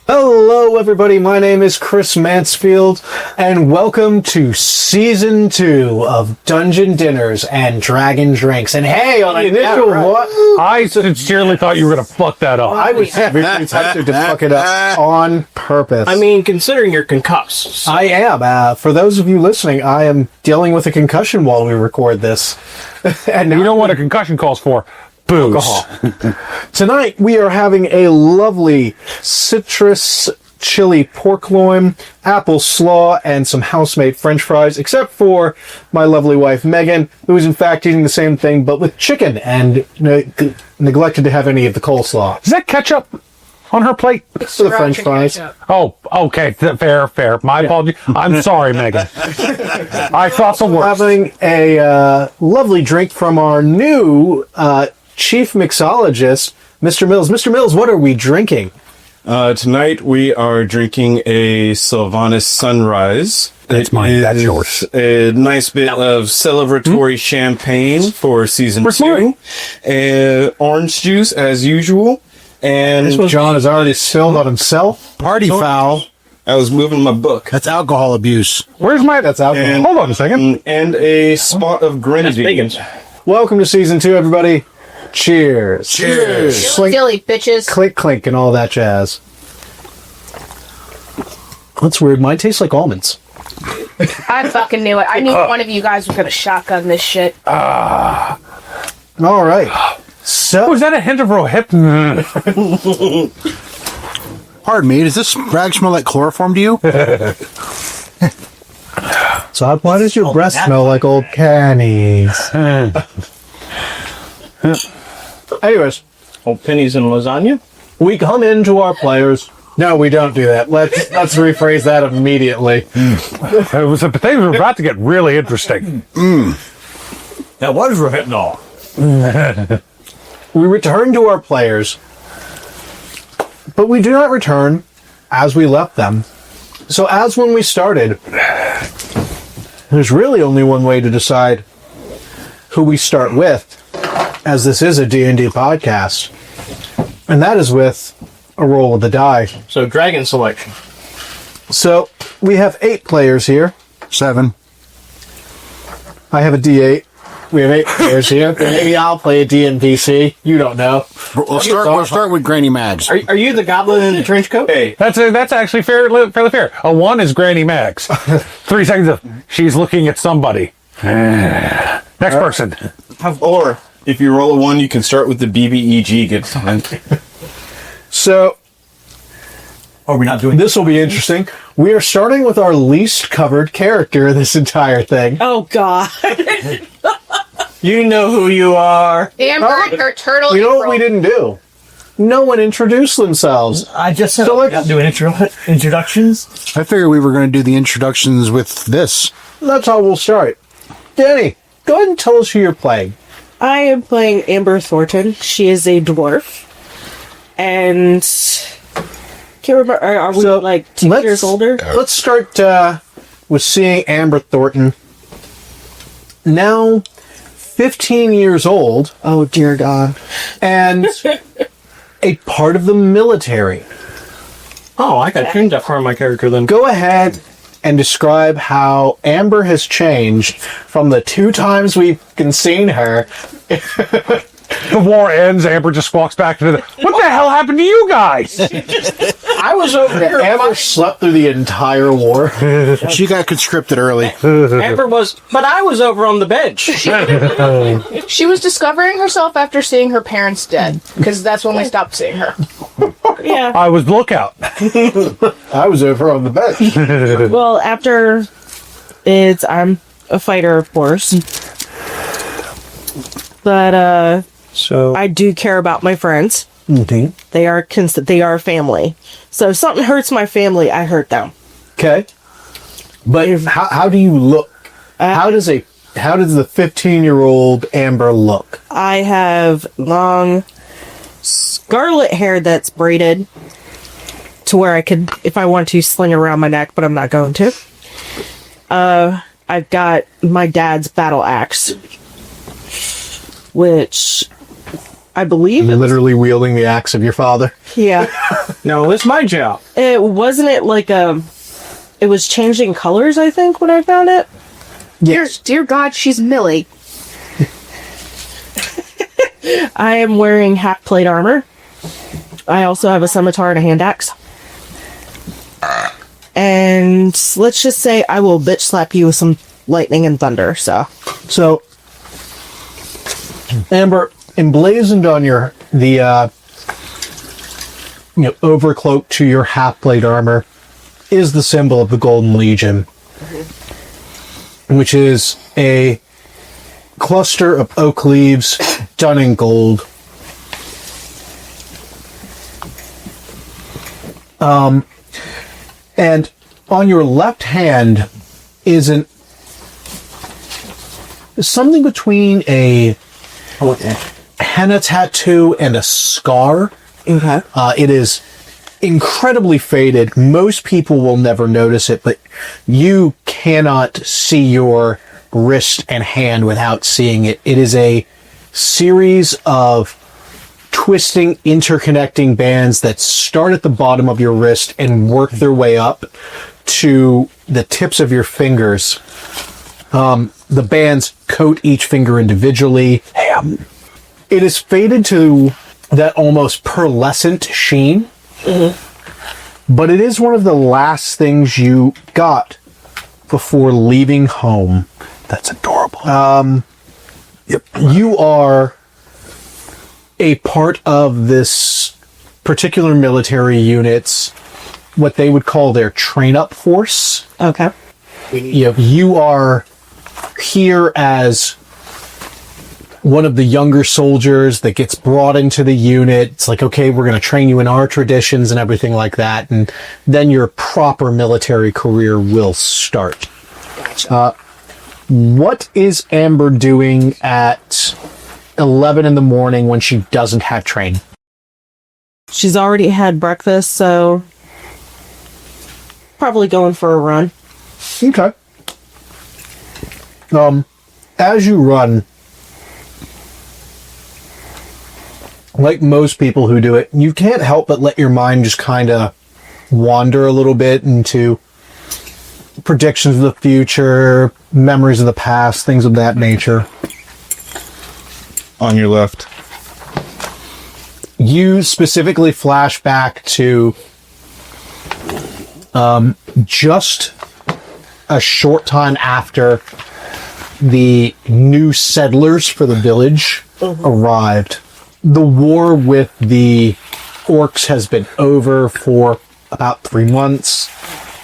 Hello, everybody. My name is Chris Mansfield, and welcome to Season 2 of Dungeon Dinners and Dragon Drinks. And hey, on the initial what? I sincerely thought you were going to fuck that up. I was very tempted to fuck it up on purpose. I mean, considering you're concussed. I am. For those of you listening, I am dealing with a concussion while we record this. And you know what a concussion calls for? Booze. Alcohol. Tonight we are having a lovely citrus chili pork loin, apple slaw, and some house-made French fries, except for my lovely wife Megan, who is in fact eating the same thing but with chicken and neglected to have any of the coleslaw. Is that ketchup on her plate? For the French fries. Oh, okay. Fair. My apology. I'm sorry, Megan. I thought the worst. Having a lovely drink from our new chief mixologist, Mr. Mills. Mr. Mills, what are we drinking? Tonight we are drinking a Sylvanus Sunrise. That's mine. That's yours. A nice bit of celebratory champagne for season 2. Orange juice as usual. And John has already spilled on himself. Party foul. I was moving my book. That's alcohol abuse. Where's my... That's alcohol. Hold on a second. And a spot of grenadine. Welcome to Season 2, everybody. Cheers. Cheers. Clink, Silly bitches. clink, clink, and all that jazz. That's weird. Mine tastes like almonds. I fucking knew it. I knew one of you guys was gonna shotgun this shit. All right. So, Was that a hint of hip? Pardon me, does this rag smell like chloroform to you? so why does your breath smell like old cannies? Anyways, Old pennies and lasagna? we come into our players. No, we don't do that. Let's rephrase that immediately. Things were about to get really interesting. That was retinol. We return to our players, but we do not return as we left them. So as when we started, there's really only one way to decide who we start with, as this is a D&D podcast, and that is with a roll of the die. So, dragon selection. So we have 8 players here. 7. I have a D8. We have 8 players here. Maybe I'll play a DNPC. You don't know. We'll start with Granny Mags. Are you the goblin in the trench coat? Hey, That's actually fairly fair. A 1 is Granny Mags. 3 seconds of she's looking at somebody. Next person. or if you roll a 1, you can start with the BBEG. Good time. So Are we not doing this will be interesting. We are starting with our least covered character in this entire thing. Oh god. You know who you are. Amber and her turtle. You know what April. we didn't do? No one introduced themselves. I just said So we let's- got to do introductions. I figured we were going to do the introductions with this. That's how we'll start. Danny, go ahead and tell us who you're playing. I am playing Amber Thornton. She is a dwarf. And can't remember, are we So, like 2 years older? Let's start with seeing Amber Thornton. Now 15 years old Oh dear God. and a part of the military. Oh, I got tuned that far in my character then. Go ahead and describe how Amber has changed from the 2 times we've seen her. The war ends. Amber just walks back into the... What the hell happened to you guys? I was over here. Amber slept through the entire war. She got conscripted early. Amber was, but I was over on the bench. She was discovering herself after seeing her parents dead, because that's when we stopped seeing her. Yeah. I was lookout. I was over on the bench. Well, after I'm a fighter, of course. But So, I do care about my friends. okay. They are family. So if something hurts my family, I hurt them. Okay. But how do you look? How does the 15-year-old Amber look? I have long scarlet hair that's braided to where I could, if I want to, sling it around my neck, but I'm not going to. I've got my dad's battle axe, which I believe. Literally wielding the axe of your father. Yeah. No, it's my job. It wasn't it like it was changing colors, I think, when I found it. Dear God, she's Millie. I am wearing half plate armor. I also have a scimitar and a hand axe. And let's just say I will bitch slap you with some lightning and thunder, so. So, Amber, emblazoned on the overcloak to your half plate armor is the symbol of the Golden Legion, which is a cluster of oak leaves done in gold. And on your left hand is something between a henna tattoo and a scar. Okay. It is incredibly faded. Most people will never notice it, but you cannot see your wrist and hand without seeing it. It is a series of twisting, interconnecting bands that start at the bottom of your wrist and work their way up to the tips of your fingers. The bands coat each finger individually. It is faded to that almost pearlescent sheen. But it is one of the last things you got before leaving home. That's adorable. Yep. You are a part of this particular military unit's, what they would call their train-up force. Okay. You are here as one of the younger soldiers that gets brought into the unit. It's like, okay, we're going to train you in our traditions and everything like that, and then your proper military career will start. What is Amber doing at 11 in the morning when she doesn't have training? She's already had breakfast, so probably going for a run. Okay. As you run, like most people who do it, you can't help but let your mind just kind of wander a little bit into predictions of the future, memories of the past, things of that nature. On your left. You specifically flash back to just a short time after the new settlers for the village arrived. The war with the orcs has been over for about 3 months.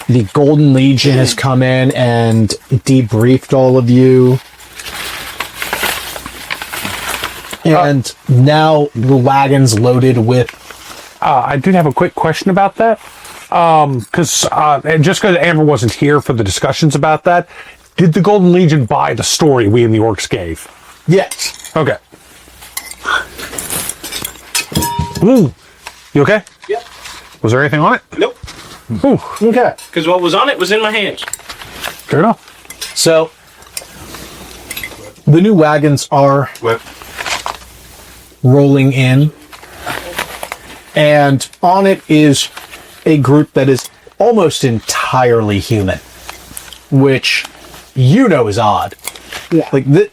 The Golden Legion has come in and debriefed all of you. And now the wagon's loaded with... I did have a quick question about that. Because Amber wasn't here for the discussions about that, did the Golden Legion buy the story we and the orcs gave? Yes. Okay. Ooh. You okay? Yep. Was there anything on it? Nope. Ooh. Okay. Because what was on it was in my hands. Fair enough. So, the new wagons are rolling in, and on it is a group that is almost entirely human, which is odd. Yeah. Like the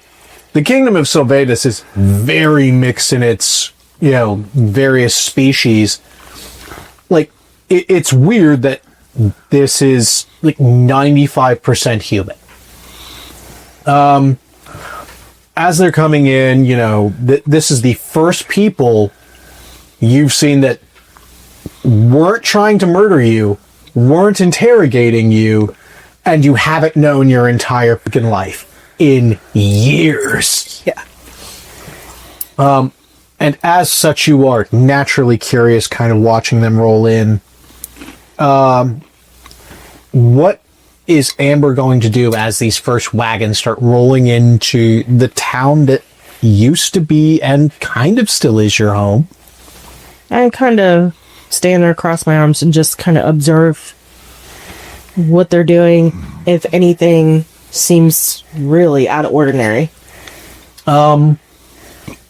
kingdom of Sylvanus is very mixed in its various species. Like it's weird that this is like 95% human. As they're coming in, this is the first people you've seen that weren't trying to murder you, weren't interrogating you, and you haven't known your entire freaking life in years. Yeah. And as such, you are naturally curious, kind of watching them roll in. What is Amber going to do as these first wagons start rolling into the town that used to be and kind of still is your home? I kind of stand there, cross my arms, and just kind of observe what they're doing, if anything seems really out of ordinary.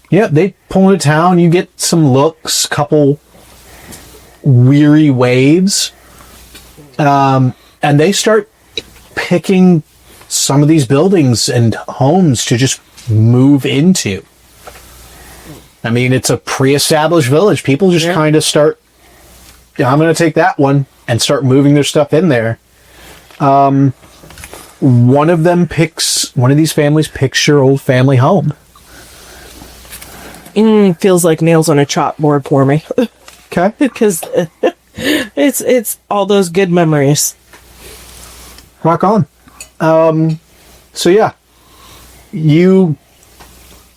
Yeah, they pull into town. You get some looks, couple weary waves. And they start picking some of these buildings and homes to just move into. I mean, it's a pre-established village. People just kind of start, I'm going to take that one, and start moving their stuff in there. One of these families picks your old family home. Feels like nails on a chalkboard for me. Okay. Because it's all those good memories. Rock on. So yeah, you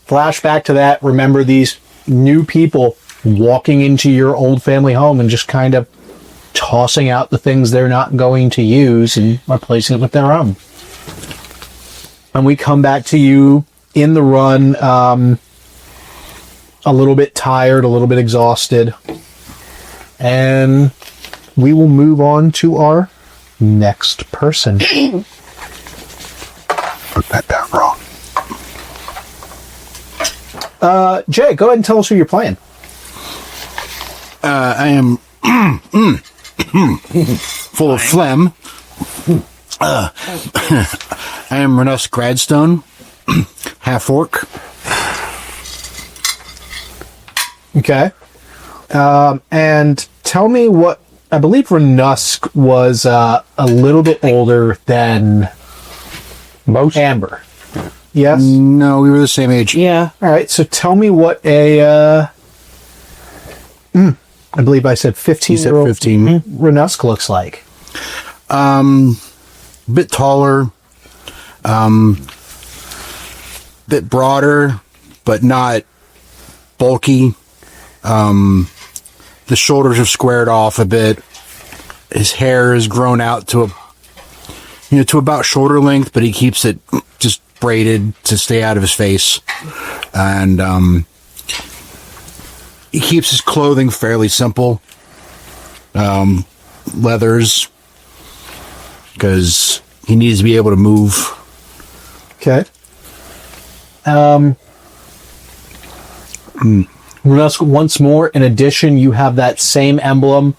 flash back to that, remember these new people walking into your old family home and just kind of tossing out the things they're not going to use and replacing it with their own. And we come back to you in the run, a little bit tired, a little bit exhausted. And we will move on to our next person. Put that down wrong. Jay, go ahead and tell us who you're playing. I am full of phlegm. I am Renus Gradstone, half orc. Okay. And tell me what, I believe Renusk was a little bit older than Most? Amber. Yes? No, we were the same age. Yeah. All right, so tell me what a, I believe I said 15. You said 15. Renusk looks like. Bit taller, bit broader, but not bulky. The shoulders have squared off a bit. His hair has grown out to to about shoulder length, but he keeps it just braided to stay out of his face. And he keeps his clothing fairly simple. Leathers, because he needs to be able to move. Okay. Renusk, once more, in addition, you have that same emblem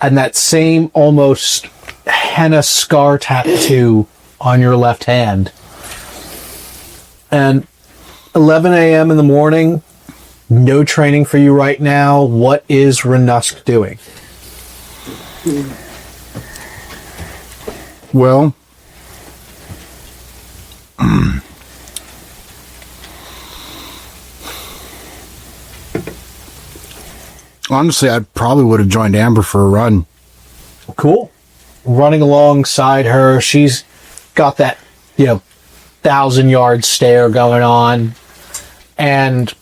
and that same almost henna scar tattoo on your left hand. And 11 a.m. in the morning, no training for you right now. What is Renusk doing? Well, honestly, I probably would have joined Amber for a run. Cool. Running alongside her, she's got that, 1,000-yard stare going on. And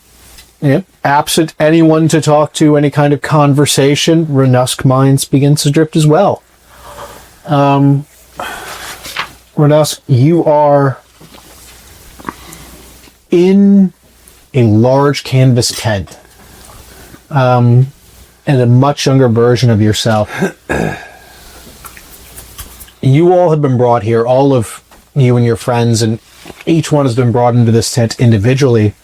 absent anyone to talk to, any kind of conversation, Renusk minds begins to drift as well. Renusk, you are in a large canvas tent. And a much younger version of yourself. You all have been brought here, all of you and your friends, and each one has been brought into this tent individually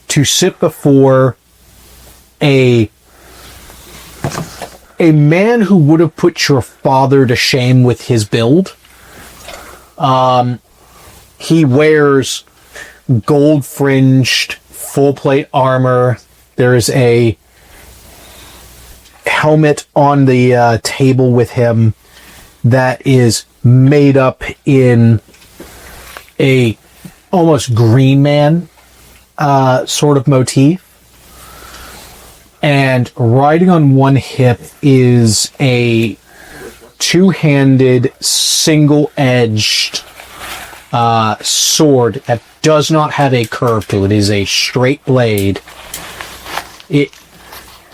to sit before a man who would have put your father to shame with his build. He wears gold-fringed, full-plate armor. There is a helmet on the table with him that is made up in a almost Green Man sort of motif. And riding on one hip is a two-handed, single-edged sword that does not have a curve to it. It is a straight blade. You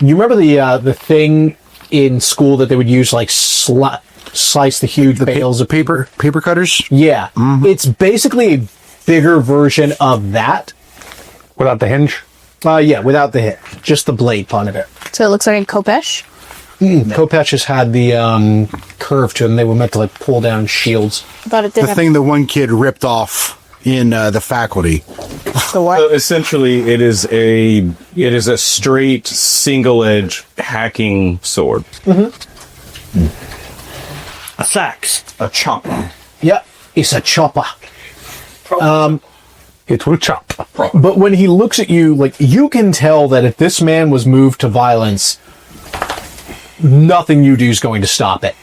remember the thing in school that they would use, like slice the huge bales of paper cutters? Yeah, it's basically a bigger version of that. Without the hinge? Yeah, without the hit, just the blade part of it. So it looks like a Kopesh? Kopech's had the curve to them. They were meant to pull down shields. I thought it did The thing that one kid ripped off in the faculty. So what? So essentially, it is a straight single edge hacking sword. A sax. A chopper. Yeah, it's a chopper. It will chop. But when he looks at you, like, you can tell that if this man was moved to violence, nothing you do is going to stop it.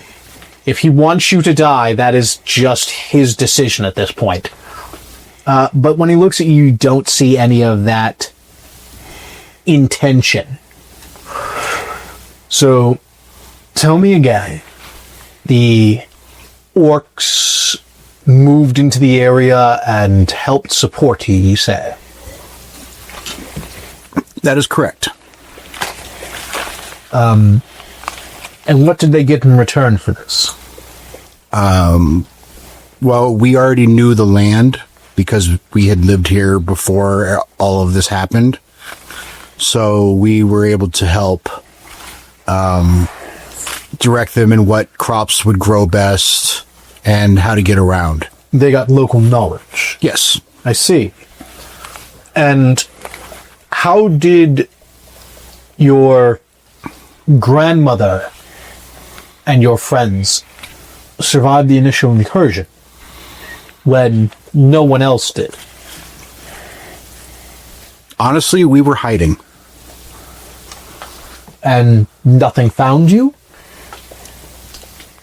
If he wants you to die, that is just his decision at this point. But when he looks at you, you don't see any of that intention. So, tell me again. The orcs moved into the area and helped support you said? That is correct. And what did they get in return for this? Well, we already knew the land because we had lived here before all of this happened. So we were able to help direct them in what crops would grow best and how to get around. They got local knowledge. Yes. I see. And how did your grandmother and your friends survive the initial incursion when no one else did? Honestly, we were hiding. And nothing found you?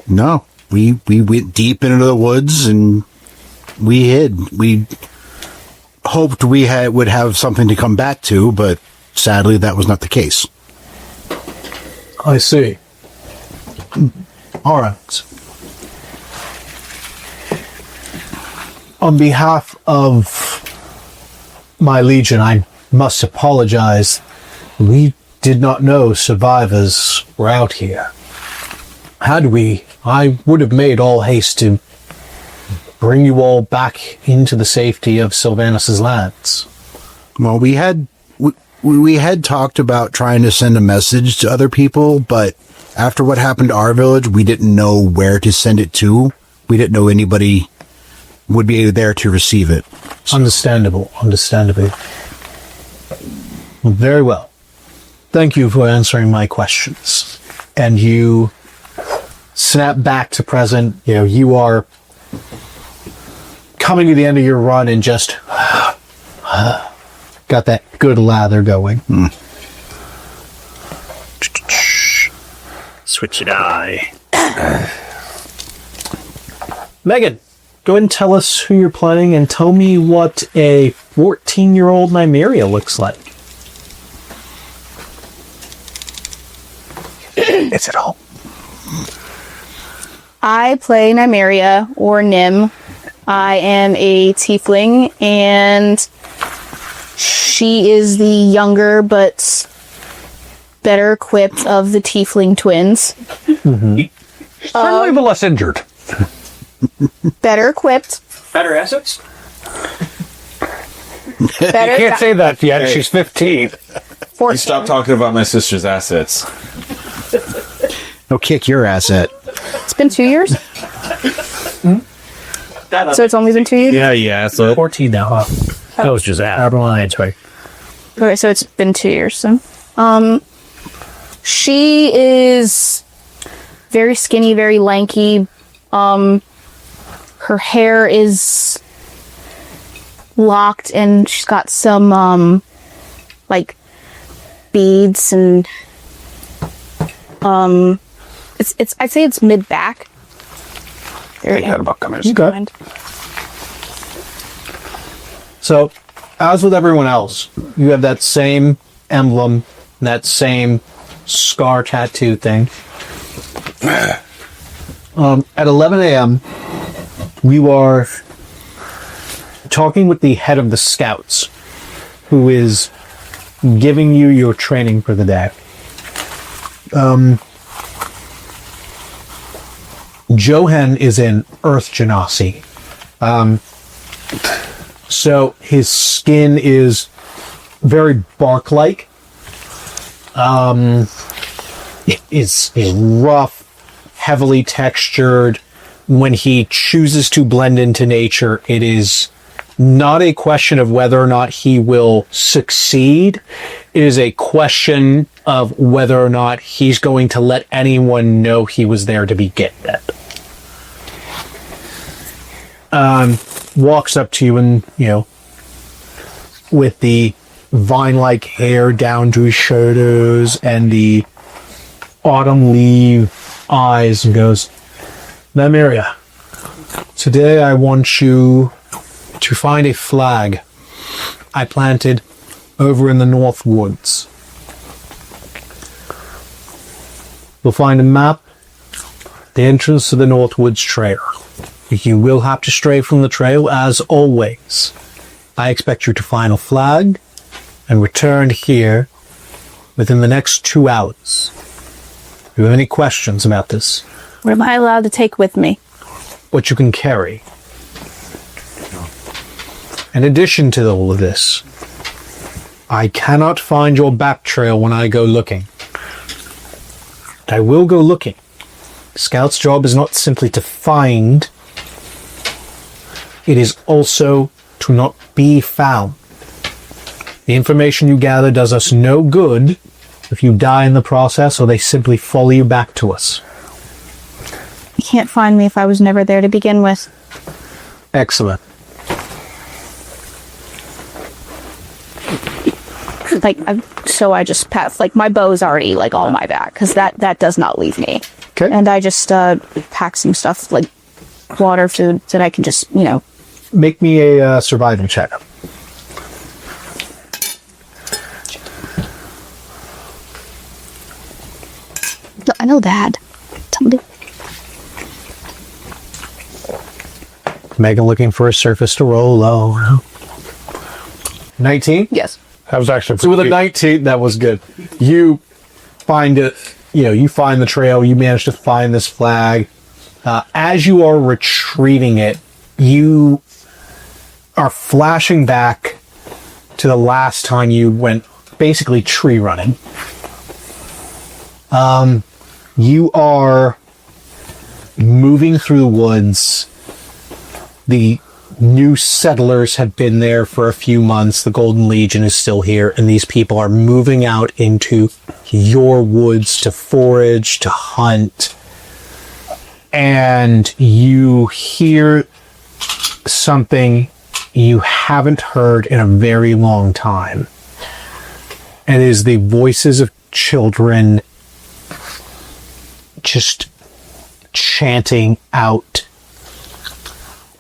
No. We went deep into the woods and we hid. We hoped we would have something to come back to, but sadly that was not the case. I see. All right. On behalf of my legion, I must apologize. We did not know survivors were out here. Had we, I would have made all haste to bring you all back into the safety of Sylvanus's lands. Well, we had talked about trying to send a message to other people, but after what happened to our village, we didn't know where to send it to. We didn't know anybody would be there to receive it. Understandable. Very well. Thank you for answering my questions. And you snap back to present. You know, you are coming to the end of your run and just got that good lather going. Switch it eye. Megan, go ahead and tell us who you're playing and tell me what a 14-year-old Nymeria looks like. It's at home. I play Nymeria, or Nim. I am a tiefling, and she is the younger but better equipped of the tiefling twins. Certainly the less injured. Better equipped. Better assets? Better. You can't say that yet. Hey. She's 15. 14. You stop talking about my sister's assets. No, kick your asset. It's been 2 years? So it's only been 2 years? Yeah, so 14 now, huh? that was just that. Alliance, right? Okay, so it's been 2 years. So, she is very skinny, very lanky. Her hair is locked, and she's got some like beads and it's I'd say it's mid back. There you go. Okay. So, as with everyone else, you have that same emblem, that same scar tattoo thing. At 11 a.m., we are talking with the head of the scouts, who is giving you your training for the day. Johan is in Earth Genasi. So his skin is very bark-like. It is rough, heavily textured. When he chooses to blend into nature, it is not a question of whether or not he will succeed. It is a question of whether or not he's going to let anyone know he was there to begin with. Walks up to you and, with the vine-like hair down to his shoulders and the autumn leaf eyes, and goes, Nymeria, today I want you to find a flag I planted over in the North Woods. You'll find a map, the entrance to the North Woods Trail. You will have to stray from the trail, as always. I expect you to find a flag and return here within the next 2 hours. If you have any questions about this, What am I allowed to take with me? what you can carry. In addition to all of this, I cannot find your back trail when I go looking. But I will go looking. Scout's job is not simply to find, it is also to not be found. The information you gather does us no good if you die in the process, or they simply follow you back to us. You can't find me if I was never there to begin with. Excellent. I just pass, my bow's already, all my back, because that does not leave me. Okay. And I just pack some stuff, like water, food, that I can just, Make me a survival check. I know that. Somebody. Megan looking for a surface to roll low. 19? Yes. That was actually So with a pretty- 19, that was good. You find it, you find the trail, you manage to find this flag. As you are retrieving it, you are flashing back to the last time you went basically tree running. You are moving through the woods. The new settlers have been there for a few months. The Golden Legion is still here, and these people are moving out into your woods to forage, to hunt. And you hear something you haven't heard in a very long time. And it is the voices of children just chanting out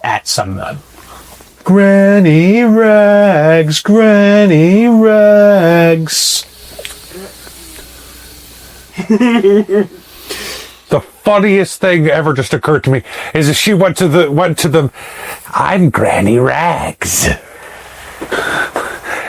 at someone. Granny Rags, Granny Rags. The funniest thing ever just occurred to me is that she went to the I'm Granny Rags.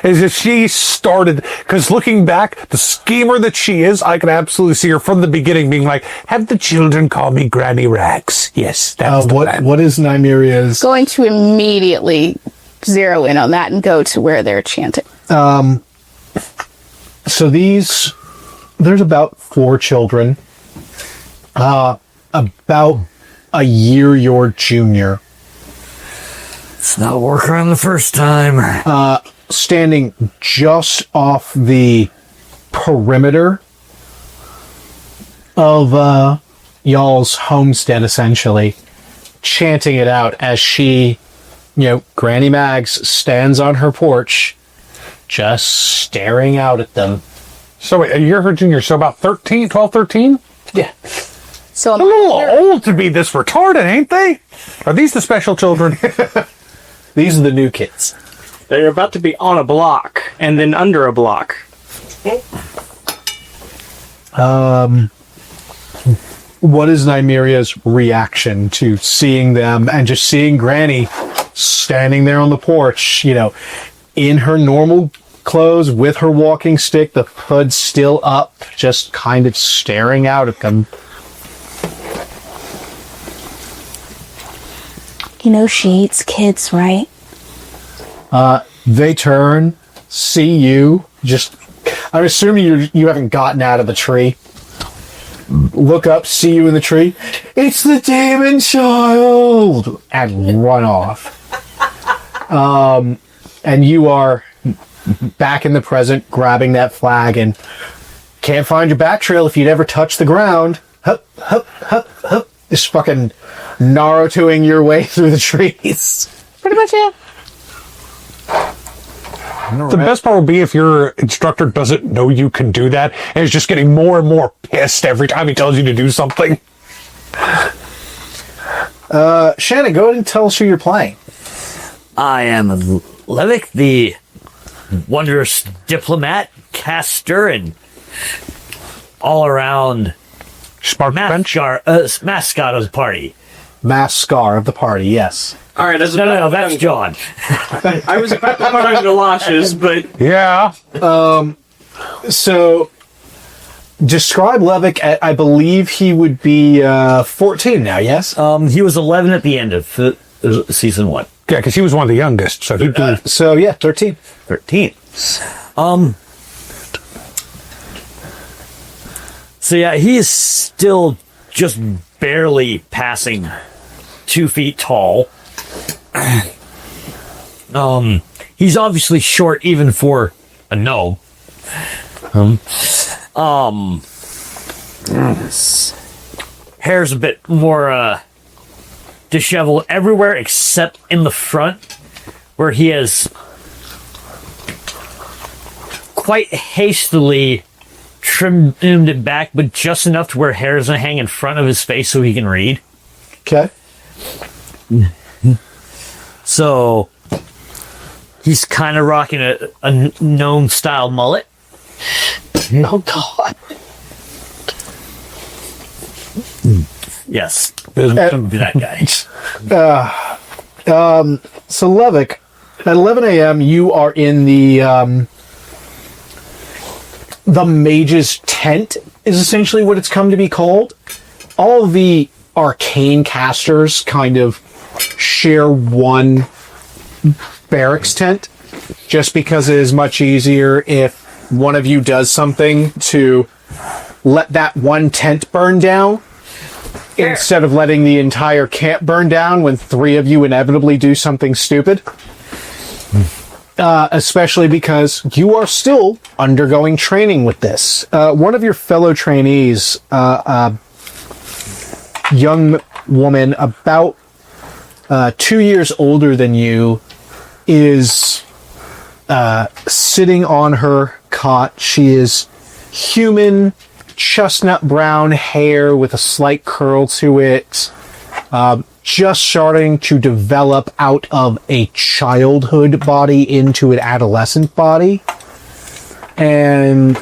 Is that she started, because looking back, the schemer that she is, I can absolutely see her from the beginning being like, have the children call me Granny Rags. Yes, that's the plan. What is Nymeria's? Going to immediately zero in on that and go to where they're chanting. So there's about 4 children, about a year your junior, It's not working on the first time. standing just off the perimeter of y'all's homestead, essentially, chanting it out as she, Granny Mags stands on her porch, just staring out at them. So wait, you're her junior, so about 13, 12, 13? Yeah. So A little old to be this retarded, ain't they? Are these the special children? These are the new kids. They're about to be on a block and then under a block. What is Nymeria's reaction to seeing them and just seeing Granny standing there on the porch, in her normal clothes with her walking stick, the hood still up, just kind of staring out at them? she eats kids, right? They turn, see you, I'm assuming you haven't gotten out of the tree. Look up, see you in the tree. It's the demon child! And run off. And you are back in the present, grabbing that flag, and can't find your back trail if you'd ever touched the ground. Hup, hup, hup, hup. Just fucking Narutoing your way through the trees. Pretty much, yeah. The best part would be if your instructor doesn't know you can do that and is just getting more and more pissed every time he tells you to do something. Shannon, go ahead and tell us who you're playing. I am Levick, the wondrous diplomat, caster, and all-around Spark bench? mascot of the party. Mascar of the party, yes. All right, No, that's John. I was about to put on galoshes, but Yeah. So, describe Levick. I believe he would be 14 now, yes? He was 11 at the end of season 1. Yeah, because he was one of the youngest, so he'd be... So, yeah, 13. 13. So yeah, he is still just barely passing 2 feet tall. He's obviously short even for a gnome. Hair's a bit more disheveled everywhere except in the front, where he has quite hastily trimmed it back, but just enough to where hair doesn't hang in front of his face so he can read. Okay. So he's kind of rocking a gnome style mullet. Oh, God. Yes, that guy. So, Levick, at 11 a.m., you are in the mage's tent, is essentially what it's come to be called. All the arcane casters kind of share one barracks tent, just because it is much easier if one of you does something to let that one tent burn down instead of letting the entire camp burn down when 3 of you inevitably do something stupid. Especially because you are still undergoing training with this. One of your fellow trainees, young woman about 2 years older than you, is sitting on her cot. She is human, chestnut brown hair with a slight curl to it, just starting to develop out of a childhood body into an adolescent body, and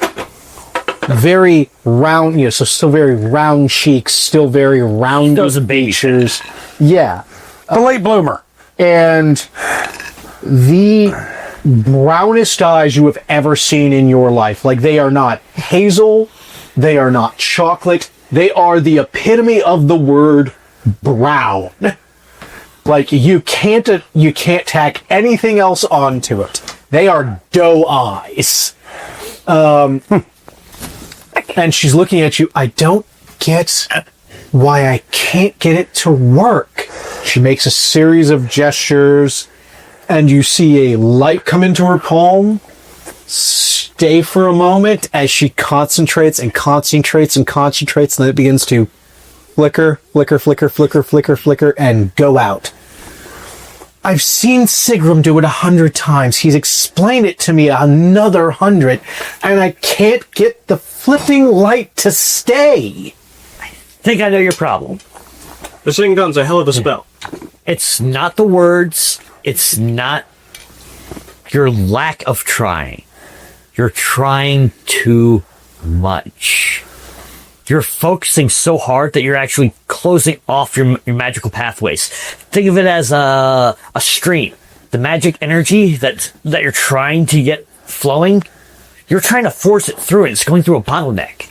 very round, so still very round cheeks, still very round Those are baby features. Yeah. The late bloomer. And the brownest eyes you have ever seen in your life. Like, they are not hazel, they are not chocolate, they are the epitome of the word brown. Like, you can't tack anything else onto it. They are doe eyes. And she's looking at you. I don't get why I can't get it to work. She makes a series of gestures, and you see a light come into her palm, stay for a moment as she concentrates and concentrates and concentrates, and then it begins to flicker, flicker, flicker, flicker, flicker, flicker, and go out. I've seen Sigram do it 100 times. He's explained it to me another 100, and I can't get the flipping light to stay. Think I know your problem. the Sing Gun's a hell of a spell. It's not the words. It's not your lack of trying. You're trying too much. You're focusing so hard that you're actually closing off your magical pathways. Think of it as a stream. The magic energy that you're trying to get flowing, you're trying to force it through, and it's going through a bottleneck.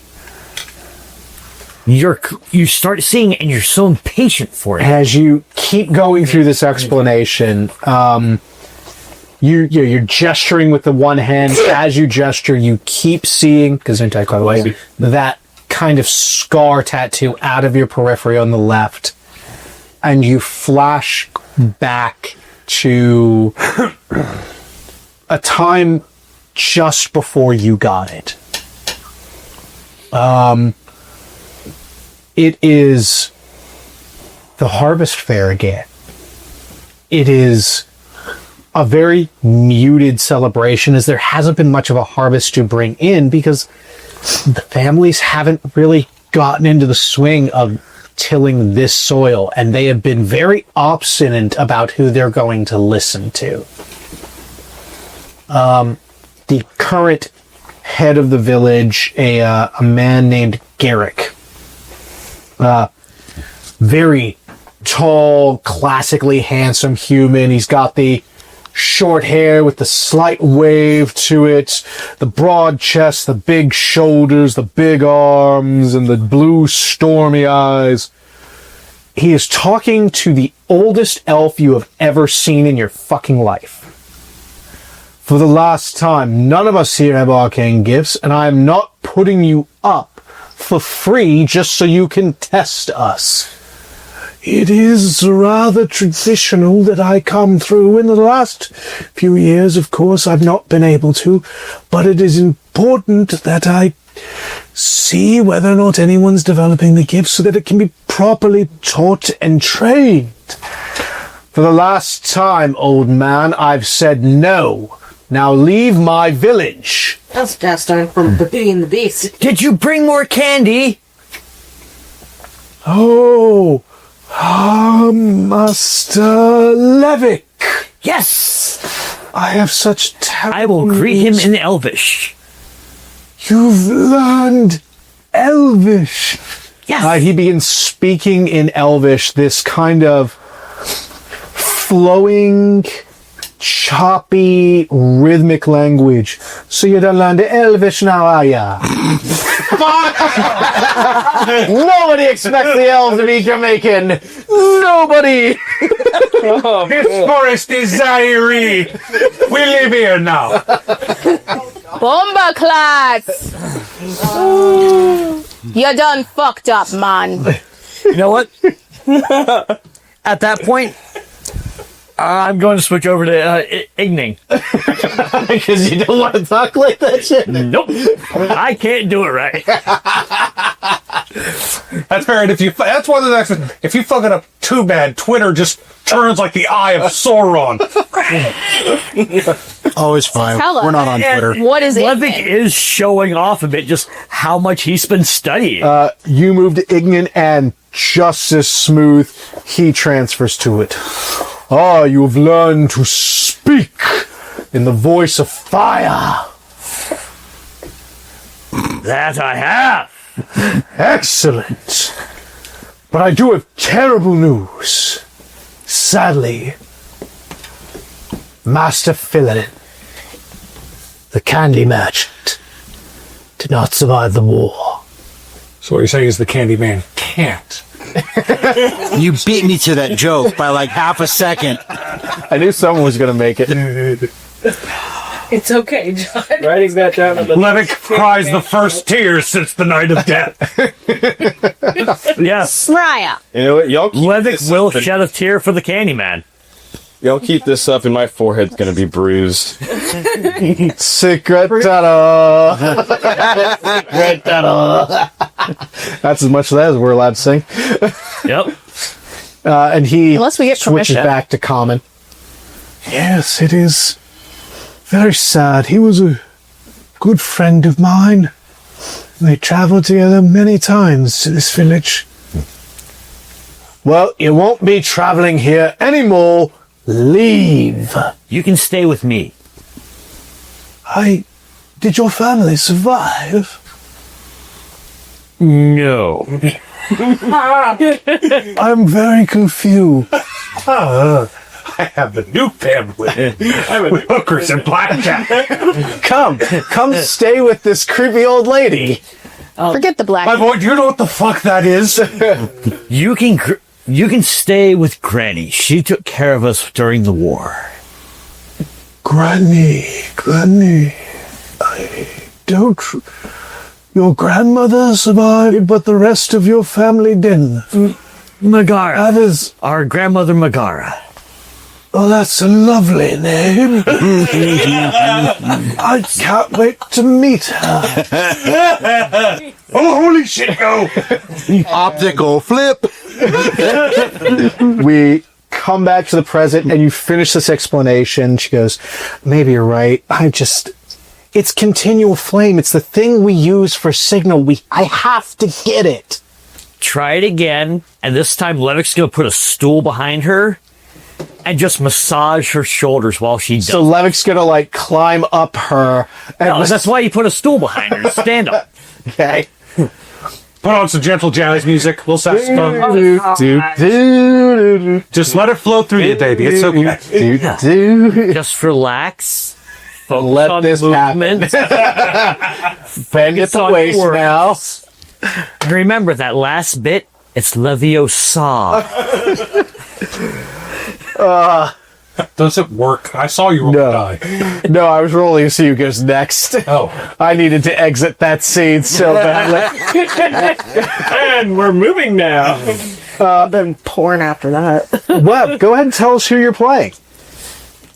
You start seeing it, and you're so impatient for it. As you keep going through this explanation, you're gesturing with the one hand. As you gesture, you keep seeing, because that kind of scar tattoo out of your periphery on the left, and you flash back to a time just before you got it. It is the harvest fair again. It is a very muted celebration, as there hasn't been much of a harvest to bring in because the families haven't really gotten into the swing of tilling this soil, and they have been very obstinate about who they're going to listen to. The current head of the village, a man named Garrick, very tall, classically handsome human. He's got the short hair with the slight wave to it, the broad chest, the big shoulders, the big arms, and the blue stormy eyes. He is talking to the oldest elf you have ever seen in your fucking life. For the last time, none of us here have arcane gifts, and I am not putting you up for free just so you can test us. It is rather traditional that I come through. In the last few years, of course, I've not been able to, but it is important that I see whether or not anyone's developing the gift so that it can be properly taught and trained. For the last time, old man, I've said no. Now leave my village. That's cast iron from the Beauty and the Beast. Did you bring more candy? Oh, Master Levick. Yes! I have such terrible I will greet him news. in Elvish. You've learned Elvish. Yes! He begins speaking in Elvish, this kind of flowing, choppy, rhythmic language. So you don't learn the Elvish now, are ya? Nobody expects the elves to be Jamaican. Nobody. This forest is Zaire. We live here now. Bomba class! You done fucked up, man. You know what? At that point, I'm going to switch over to Igning. Because you don't want to talk like that shit. Nope. I can't do it right. That's fair. And that's one of the next. If you fuck it up too bad, Twitter just turns like the eye of Sauron. Oh, it's fine. Tell us. We're not on Twitter. What is it? Levick is showing off a bit just how much he's been studying. You move to Ignan, and just as smooth, he transfers to it. Ah, you have learned to speak in the voice of fire. That I have. Excellent. But I do have terrible news. Sadly, Master Philan, the candy merchant, did not survive the war. So what you're saying is the Candyman can't. You beat me to that joke by like half a second. I knew someone was going to make it. It's okay, John. Writing that down on the Levick cries the first tears since the night of death. Yes. Raya. You know what? Y'all keep Levick this will up and- shed a tear for the Candyman. Y'all keep this up, and my forehead's gonna be bruised. Secret ta-da! Secret ta-da! That's as much of that as we're allowed to sing. Yep. And he Unless we get switches permission. back to common. Yes, it is very sad. He was a good friend of mine. They traveled together many times to this village. Well, you won't be traveling here anymore. Leave. You can stay with me. Did your family survive? No. I'm very confused. I have the new family with hookers and blackjack. Come stay with this creepy old lady. Forget the black. My boy, do you know what the fuck that is? You can stay with Granny. She took care of us during the war. Granny, I don't... Your grandmother survived, but the rest of your family didn't. Megara. That is... Our grandmother Megara. Oh, that's a lovely name. I can't wait to meet her. Oh, holy shit, go! Optical flip. We come back to the present and you finish this explanation. She goes, maybe you're right. It's continual flame. It's the thing we use for signal. I have to get it. Try it again, and this time Levik's gonna put a stool behind her and just massage her shoulders while she does. So Levik's gonna like climb up her. And No, that's why you put a stool behind her. Stand up. okay. Put on some gentle jazz music, little saxophone. Just let it flow through you, baby. It's okay. Just relax. Focus Let on this movement. Bend at the on waist your now. And remember that last bit. It's Leviosa. Does it work? I saw you roll No. a die. No, I was rolling to see who goes next. Oh. I needed to exit that scene so badly. And we're moving now. I've been pouring after that. Webb, go ahead and tell us who you're playing.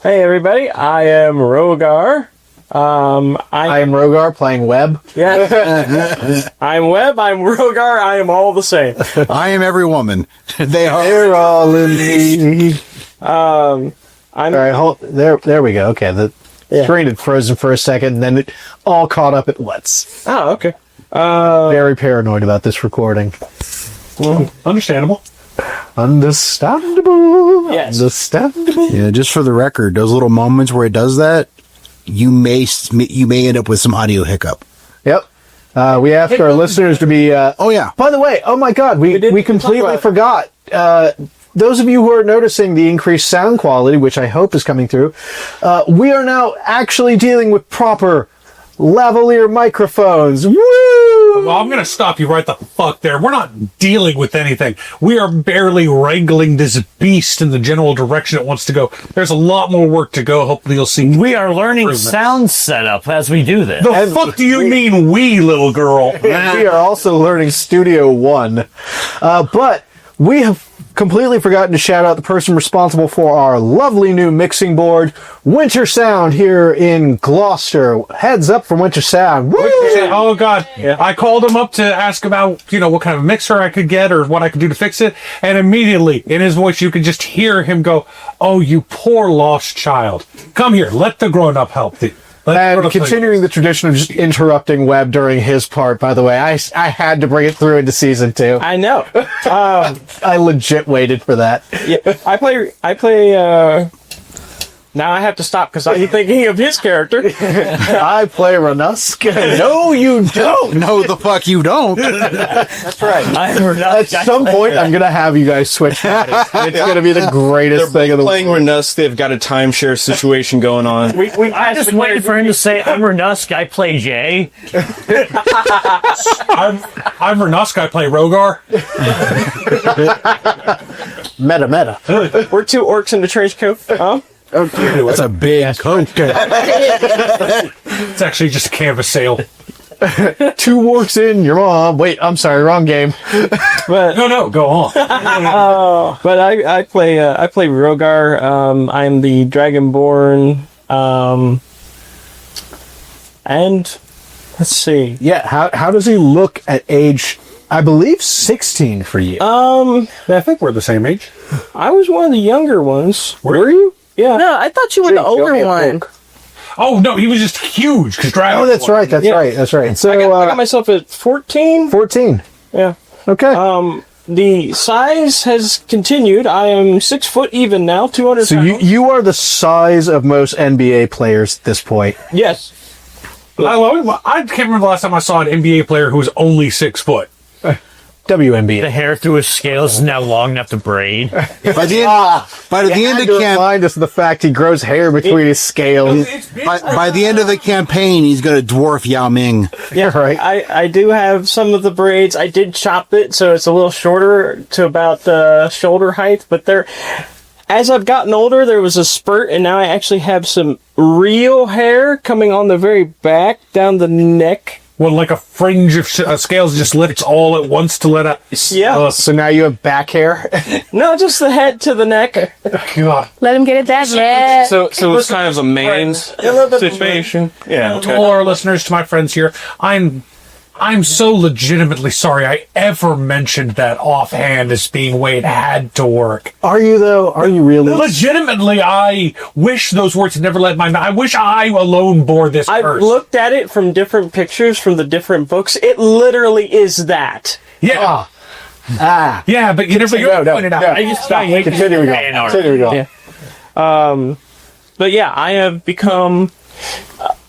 Hey everybody, I am Rogar. I am Rogar playing Webb. Yes. I'm Webb, I'm Rogar, I am all the same. I am every woman. They are. They're all in me. I'm All right, there we go. Okay, the screen had frozen for a second, and then it all caught up at once. Oh, okay. Very paranoid about this recording. Understandable. Understandable. Yes. Understandable. Yeah, just for the record, those little moments where it does that, you may end up with some audio hiccup. Yep. We asked our listeners to be. Oh yeah. By the way, oh my God, we didn't completely talk forgot. Those of you who are noticing the increased sound quality, which I hope is coming through, we are now actually dealing with proper lavalier microphones. Woo! Well, I'm going to stop you right the fuck there. We're not dealing with anything. We are barely wrangling this beast in the general direction it wants to go. There's a lot more work to go. Hopefully you'll see. We are learning improvements. sound setup as we do this. The fuck do you mean we, little girl? We are also learning Studio One. But we have completely forgotten to shout out the person responsible for our lovely new mixing board, Winter Sound, here in Gloucester. Heads up from Winter Sound. Woo! Oh god. I called him up to ask about, what kind of mixer I could get or what I could do to fix it. And immediately in his voice, you could just hear him go, "Oh, you poor lost child. Come here. Let the grown up help thee." And continuing the tradition of just interrupting Webb during his part, by the way, I had to bring it through into season 2. I know. I legit waited for that. Yeah, I play, now I have to stop because I'm thinking of his character. I play Renuska. No, you don't. No, the fuck you don't. That's right. At some point, I'm going to have you guys switch bodies. It's going to be the greatest thing in the world. Playing Renus, they've got a timeshare situation going on. I just waited for him to say, "I'm Renusk, I play Jay." I'm Renusk, I play Rogar. Meta. We're two orcs in the trench coat. Huh? That's a big coat. It's actually just a canvas sail. 2 orcs in, your mom. Wait, I'm sorry, wrong game. But No, go on. but I play Rogar. I'm the Dragonborn. And let's see. Yeah, how does he look at age, I believe, 16 for you? I think we're the same age. I was one of the younger ones. Were you? Yeah. No, I thought you were the older one. Oh no, he was just huge. Oh, that's right. That's right. So, I got myself at 14. 14. Yeah. Okay. The size has continued. I am 6 foot even now, 200 So pounds. you are the size of most NBA players at this point. Yes. I can't remember the last time I saw an NBA player who was only 6 foot. The WNBA. hair through his scales is now long enough to braid. By the end of camp, Remind us of the fact he grows hair between his scales. by the end of the campaign, he's gonna dwarf Yao Ming. Yeah, Right. I do have some of the braids. I did chop it, so it's a little shorter to about shoulder height. But as I've gotten older, there was a spurt, and now I actually have some real hair coming on the very back, down the neck Well, like a fringe of scales just lifts all at once to let out. Yeah. So now you have back hair. No, just the head to the neck. God. Let him get it that bad. So it's kind of a man's situation. Yeah. To all our listeners, to my friends here, I'm so legitimately sorry I ever mentioned that offhand as being a way it had to work. Are you though? Are you really? Legitimately, I wish those words had never left my mouth. I wish I alone bore this I've curse. looked at it from different pictures from the different books. It literally is that. Yeah. Yeah, but you never pointed out. I just Continue going. But yeah, I have become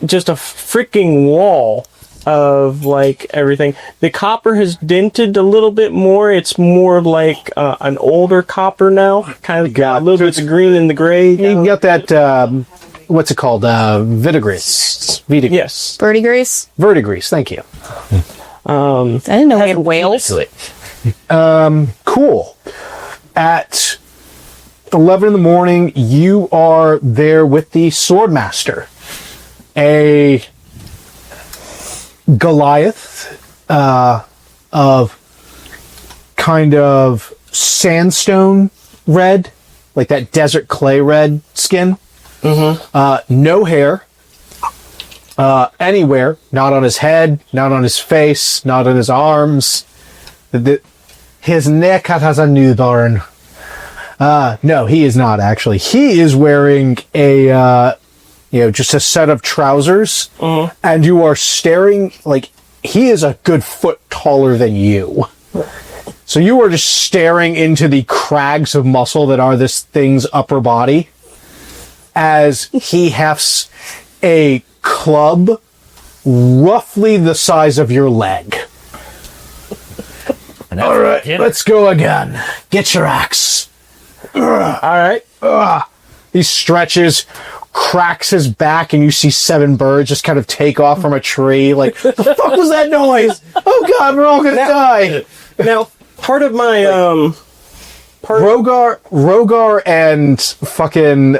just a freaking wall of like everything. The copper has dented a little bit more. It's more like an older copper now. Kind of got a little bit of green in the gray. You got that, what's it called? Verdigris. Yes. Verdigris? Verdigris, thank you. I didn't know we had whales. Cool. At 11 in the morning, you are there with the Swordmaster. A Goliath of kind of sandstone red, like that desert clay red skin. No hair anywhere, not on his head, not on his face, not on his arms. His neck has a newborn. No, he is not actually. He is wearing a just a set of trousers, and you are staring, like, he is a good foot taller than you. So you are just staring into the crags of muscle that are this thing's upper body, as he hefts a club roughly the size of your leg. All right, let's go again. Get your axe. All right. He stretches, cracks his back, and you see 7 birds just kind of take off from a tree. Like, the fuck was that noise? Oh god, we're all gonna die. Now, part of my Rogar and fucking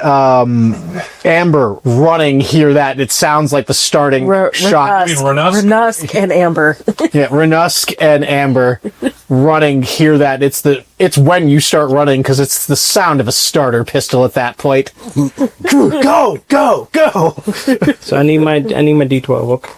Amber running hear that, and it sounds like the starting shot. Renusk and Amber. Yeah, Renusk and Amber running hear that. It's when you start running, because it's the sound of a starter pistol at that point. Go! So I need my D12. Okay.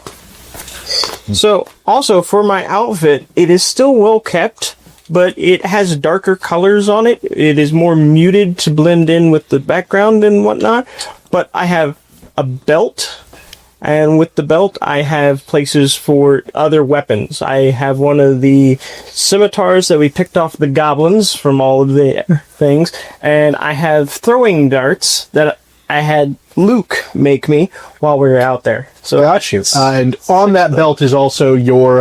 So also for my outfit, it is still well kept, but it has darker colors on it. It is more muted to blend in with the background and whatnot. But I have a belt, and with the belt I have places for other weapons. I have one of the scimitars that we picked off the goblins from all of the things, and I have throwing darts that I had Luke make me while we were out there. So Got you. And on that belt is also your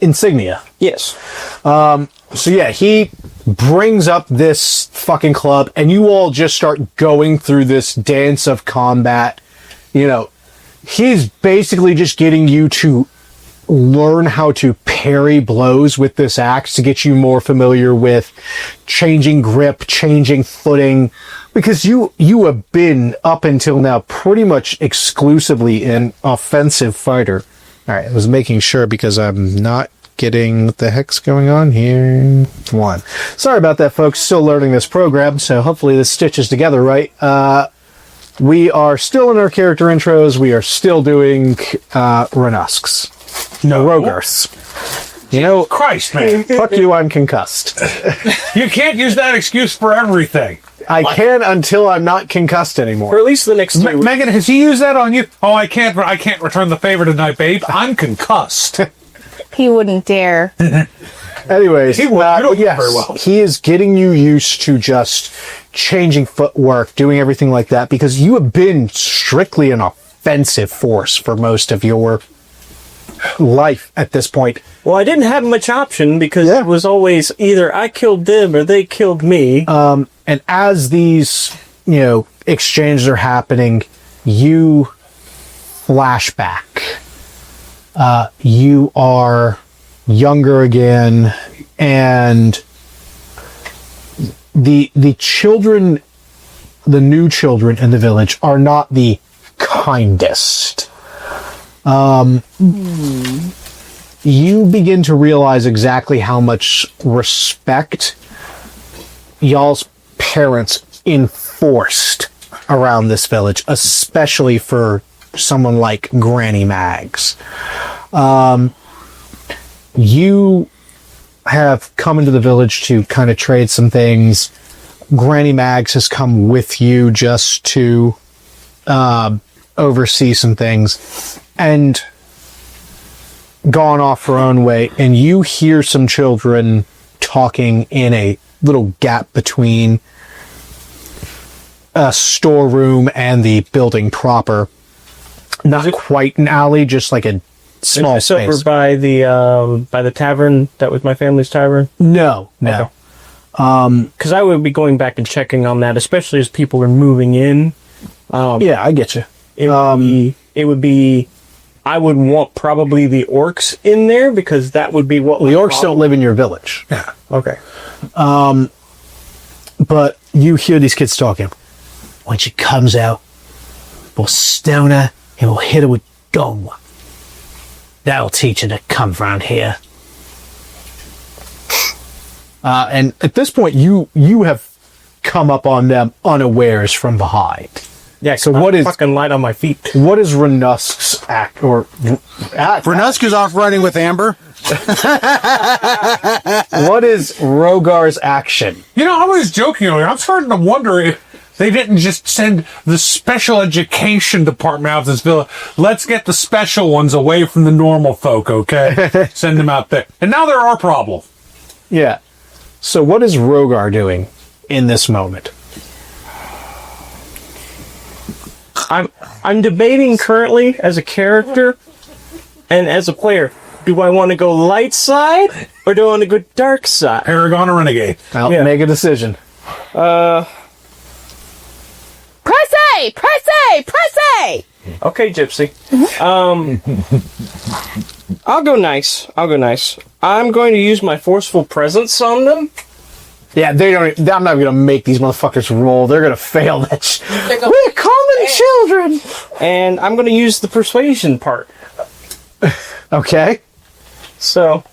insignia. yes. So yeah, he brings up this fucking club, and you all just start going through this dance of combat. He's basically just getting you to learn how to parry blows with this axe to get you more familiar with changing grip, changing footing, because you have been up until now pretty much exclusively an offensive fighter. All right, I was making sure because I'm not getting what the heck's going on here. One. Sorry about that, folks. Still learning this program, so hopefully this stitches together right. We are still in our character intros. We are still doing Renusks. No, Rogars. Christ, man. Fuck you, I'm concussed. You can't use that excuse for everything. I can until I'm not concussed anymore. For at least the next 3 weeks. Megan, has he used that on you? Oh, I can't return the favor tonight, babe. I'm concussed. He wouldn't dare. Anyways, He would. You don't yes, very well. he is getting you used to just changing footwork, doing everything like that, because you have been strictly an offensive force for most of your life at this point. Well, I didn't have much option because it was always either I killed them or they killed me. And as these, exchanges are happening, you flash back. You are younger again, and the children, the new children in the village, are not the kindest. You begin to realize exactly how much respect y'all's parents enforced around this village, especially for someone like Granny Mags. You have come into the village to kind of trade some things. Granny Mags has come with you just to oversee some things and gone off her own way, and you hear some children talking in a little gap between a storeroom and the building proper. Not quite an alley, just like a small Is this space. over by the tavern that was my family's tavern? No. Okay. Because I would be going back and checking on that, especially as people are moving in. Yeah, I get you. It would be. I would want probably the orcs in there because that would be what The orcs don't live in your village. Yeah. Okay. But you hear these kids talking. When she comes out, we'll stone her and we'll hit her with gong. That'll teach her to come round here. And at this point, you have come up on them unawares from behind. Yeah. So I'm what is- fucking light on my feet? What is Renusk's act or act? Renusk is off running with Amber. What is Rogar's action? You know, I was joking earlier. I'm starting to wonder if they didn't just send the special education department out of this village. Let's get the special ones away from the normal folk, okay? Send them out there. And now they're our problem. Yeah. So what is Rogar doing in this moment? I'm debating currently as a character and as a player. Do I want to go light side or do I want to go dark side? Paragon or Renegade. I'll Yeah. make a decision. Press A! Press A! Press A! Okay, Gypsy. I'll go nice. I'm going to use my forceful presence on them. Yeah, they don't. I'm not going to make these motherfuckers roll. They're going to fail that. We're common children. And I'm going to use the persuasion part. Okay. So,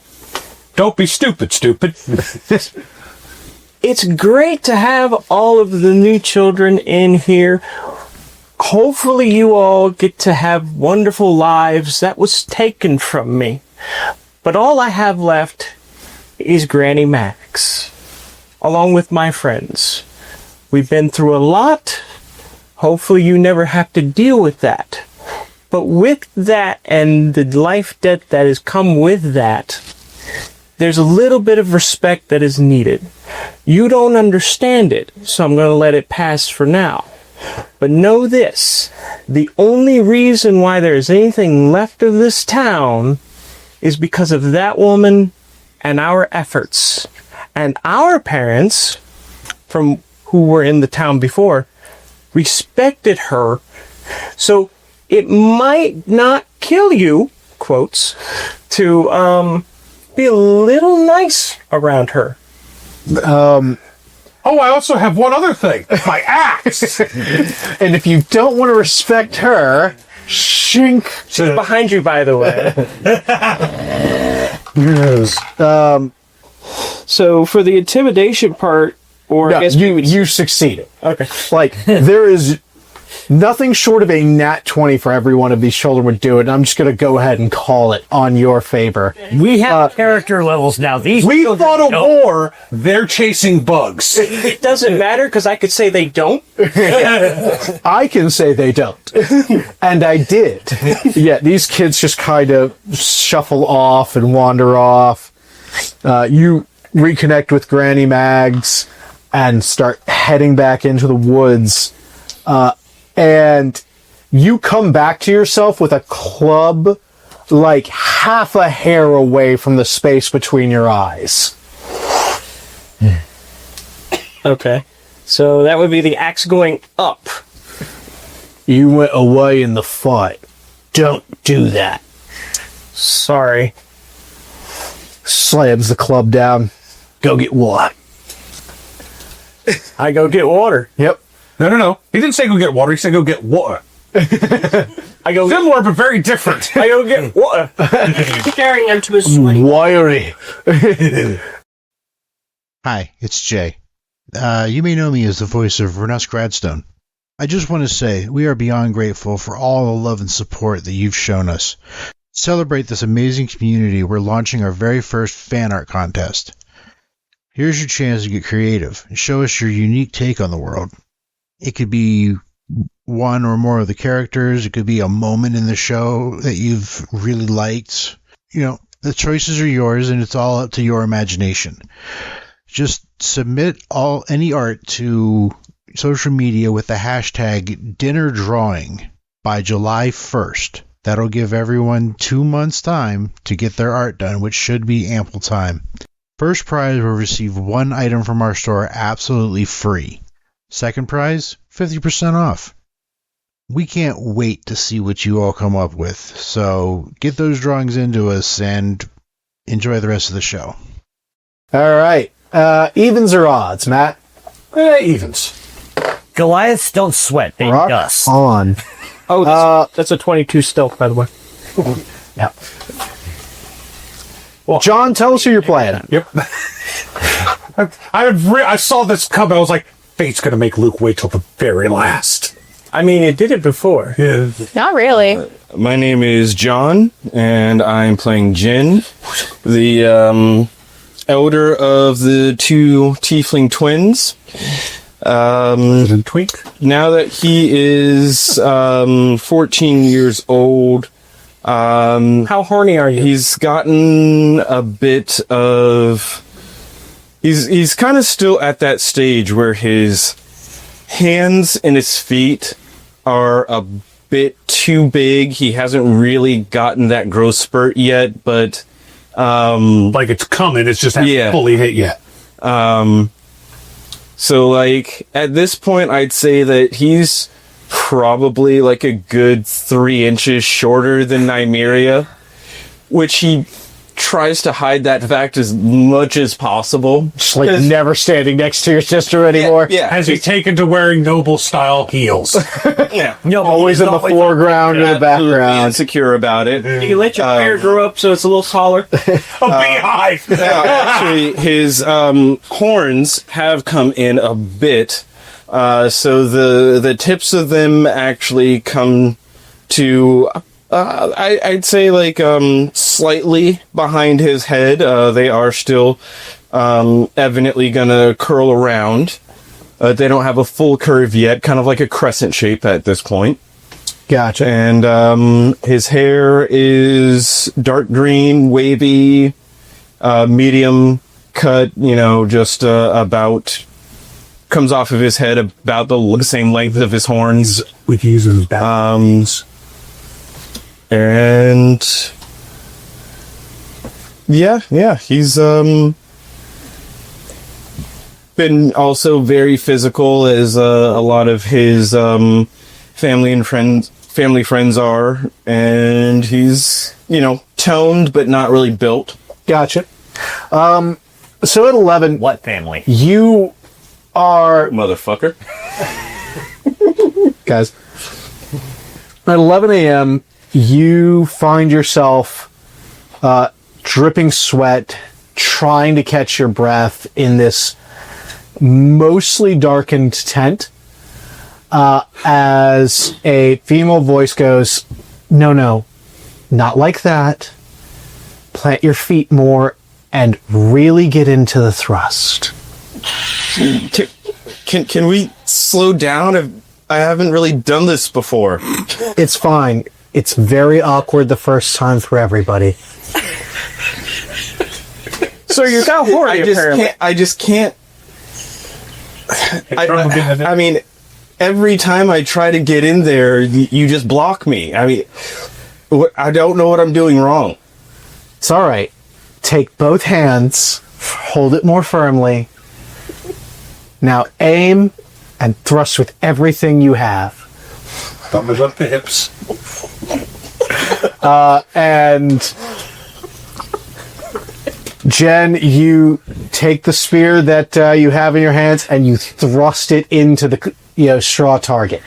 Don't be stupid. it's great to have all of the new children in here. Hopefully you all get to have wonderful lives. That was taken from me. But all I have left is Granny Max, along with my friends. We've been through a lot. Hopefully you never have to deal with that. But with that and the life debt that has come with that, there's a little bit of respect that is needed. You don't understand it, so I'm going to let it pass for now. But know this, the only reason why there is anything left of this town is because of that woman and our efforts. And our parents, from who were in the town before, respected her. So it might not kill you, quotes, to be a little nice around her. Oh, I also have one other thing. My axe. And if you don't want to respect her, shink. She's behind you, by the way. So for the intimidation part, or No, I guess you succeeded. okay. Like, there is nothing short of a nat 20 for every one of these children would do it, and I'm just going to go ahead and call it on your favor. We have character levels now. These We children fought a don't. war. They're chasing bugs. It doesn't matter because I could say they don't. I can say they don't. And I did. Yeah, these kids just kind of shuffle off and wander off. You reconnect with Granny Mags and start heading back into the woods. And you come back to yourself with a club like half a hair away from the space between your eyes. Okay. So that would be the axe going up. You went away in the fight. Don't do that. Sorry. Slams the club down. Go get water. I go get water. Yep. No. He didn't say go get water. He said go get water. I go Similar but very different. I go get water. Carrying him to his swing. Wiry. Hi, it's Jay. You may know me as the voice of Renus Gradstone. I just want to say we are beyond grateful for all the love and support that you've shown us. To celebrate this amazing community, we're launching our very first fan art contest. Here's your chance to get creative and show us your unique take on the world. It could be one or more of the characters. It could be a moment in the show that you've really liked. The choices are yours, and it's all up to your imagination. Just submit any art to social media with the hashtag #DinnerDrawing by July 1st. That'll give everyone 2 months' time to get their art done, which should be ample time. First prize will receive 1 item from our store absolutely free. Second prize, 50% off. We can't wait to see what you all come up with, so get those drawings into us and enjoy the rest of the show. All right. Evens or odds, Matt? Evens. Goliaths don't sweat; they Rock dust. on. Oh, that's a 22 stealth, by the way. Yeah. Well, John, tell us who you're playing. Yep. I saw this coming. I was like, fate's going to make Luke wait till the very last. I mean, it did it before. Yeah. Not really. My name is John, and I'm playing Jin, the elder of the 2 tiefling twins. Twink. Now that he is 14 years old, How horny are you? he's gotten a bit of... He's kind of still at that stage where his hands and his feet are a bit too big. He hasn't really gotten that growth spurt yet, but Like it's coming. It's just hasn't fully hit yet. so like at this point I'd say that he's probably like a good 3 inches shorter than Nymeria, which he tries to hide that fact as much as possible. Just like never standing next to your sister anymore. Yeah. Has he taken to wearing noble style heels? Yeah. No, Always in the foreground or the background. Insecure about it. You let your hair grow up so it's a little taller. A beehive. Actually, his horns have come in a bit, so the tips of them actually come to I'd say like slightly behind his head. They are still evidently gonna curl around. They don't have a full curve yet, kind of like a crescent shape at this point. Gotcha. And his hair is dark green, wavy, medium cut, just about comes off of his head about the same length of his horns. With using that. And yeah, he's been also very physical, as a lot of his family friends are, and he's toned but not really built. Gotcha. So at 11, What family? you are... Motherfucker. Guys, at 11 a.m., you find yourself dripping sweat, trying to catch your breath in this mostly darkened tent, as a female voice goes, no, not like that. Plant your feet more and really get into the thrust. Can we slow down? I haven't really done this before. It's fine. It's very awkward the first time for everybody. So you're that horny, apparently. I just can't. I mean, every time I try to get in there, you just block me. I mean, I don't know what I'm doing wrong. It's all right. Take both hands, hold it more firmly. Now aim and thrust with everything you have. Thumbs up the hips. And Jen, you take the spear that you have in your hands and you thrust it into the straw target.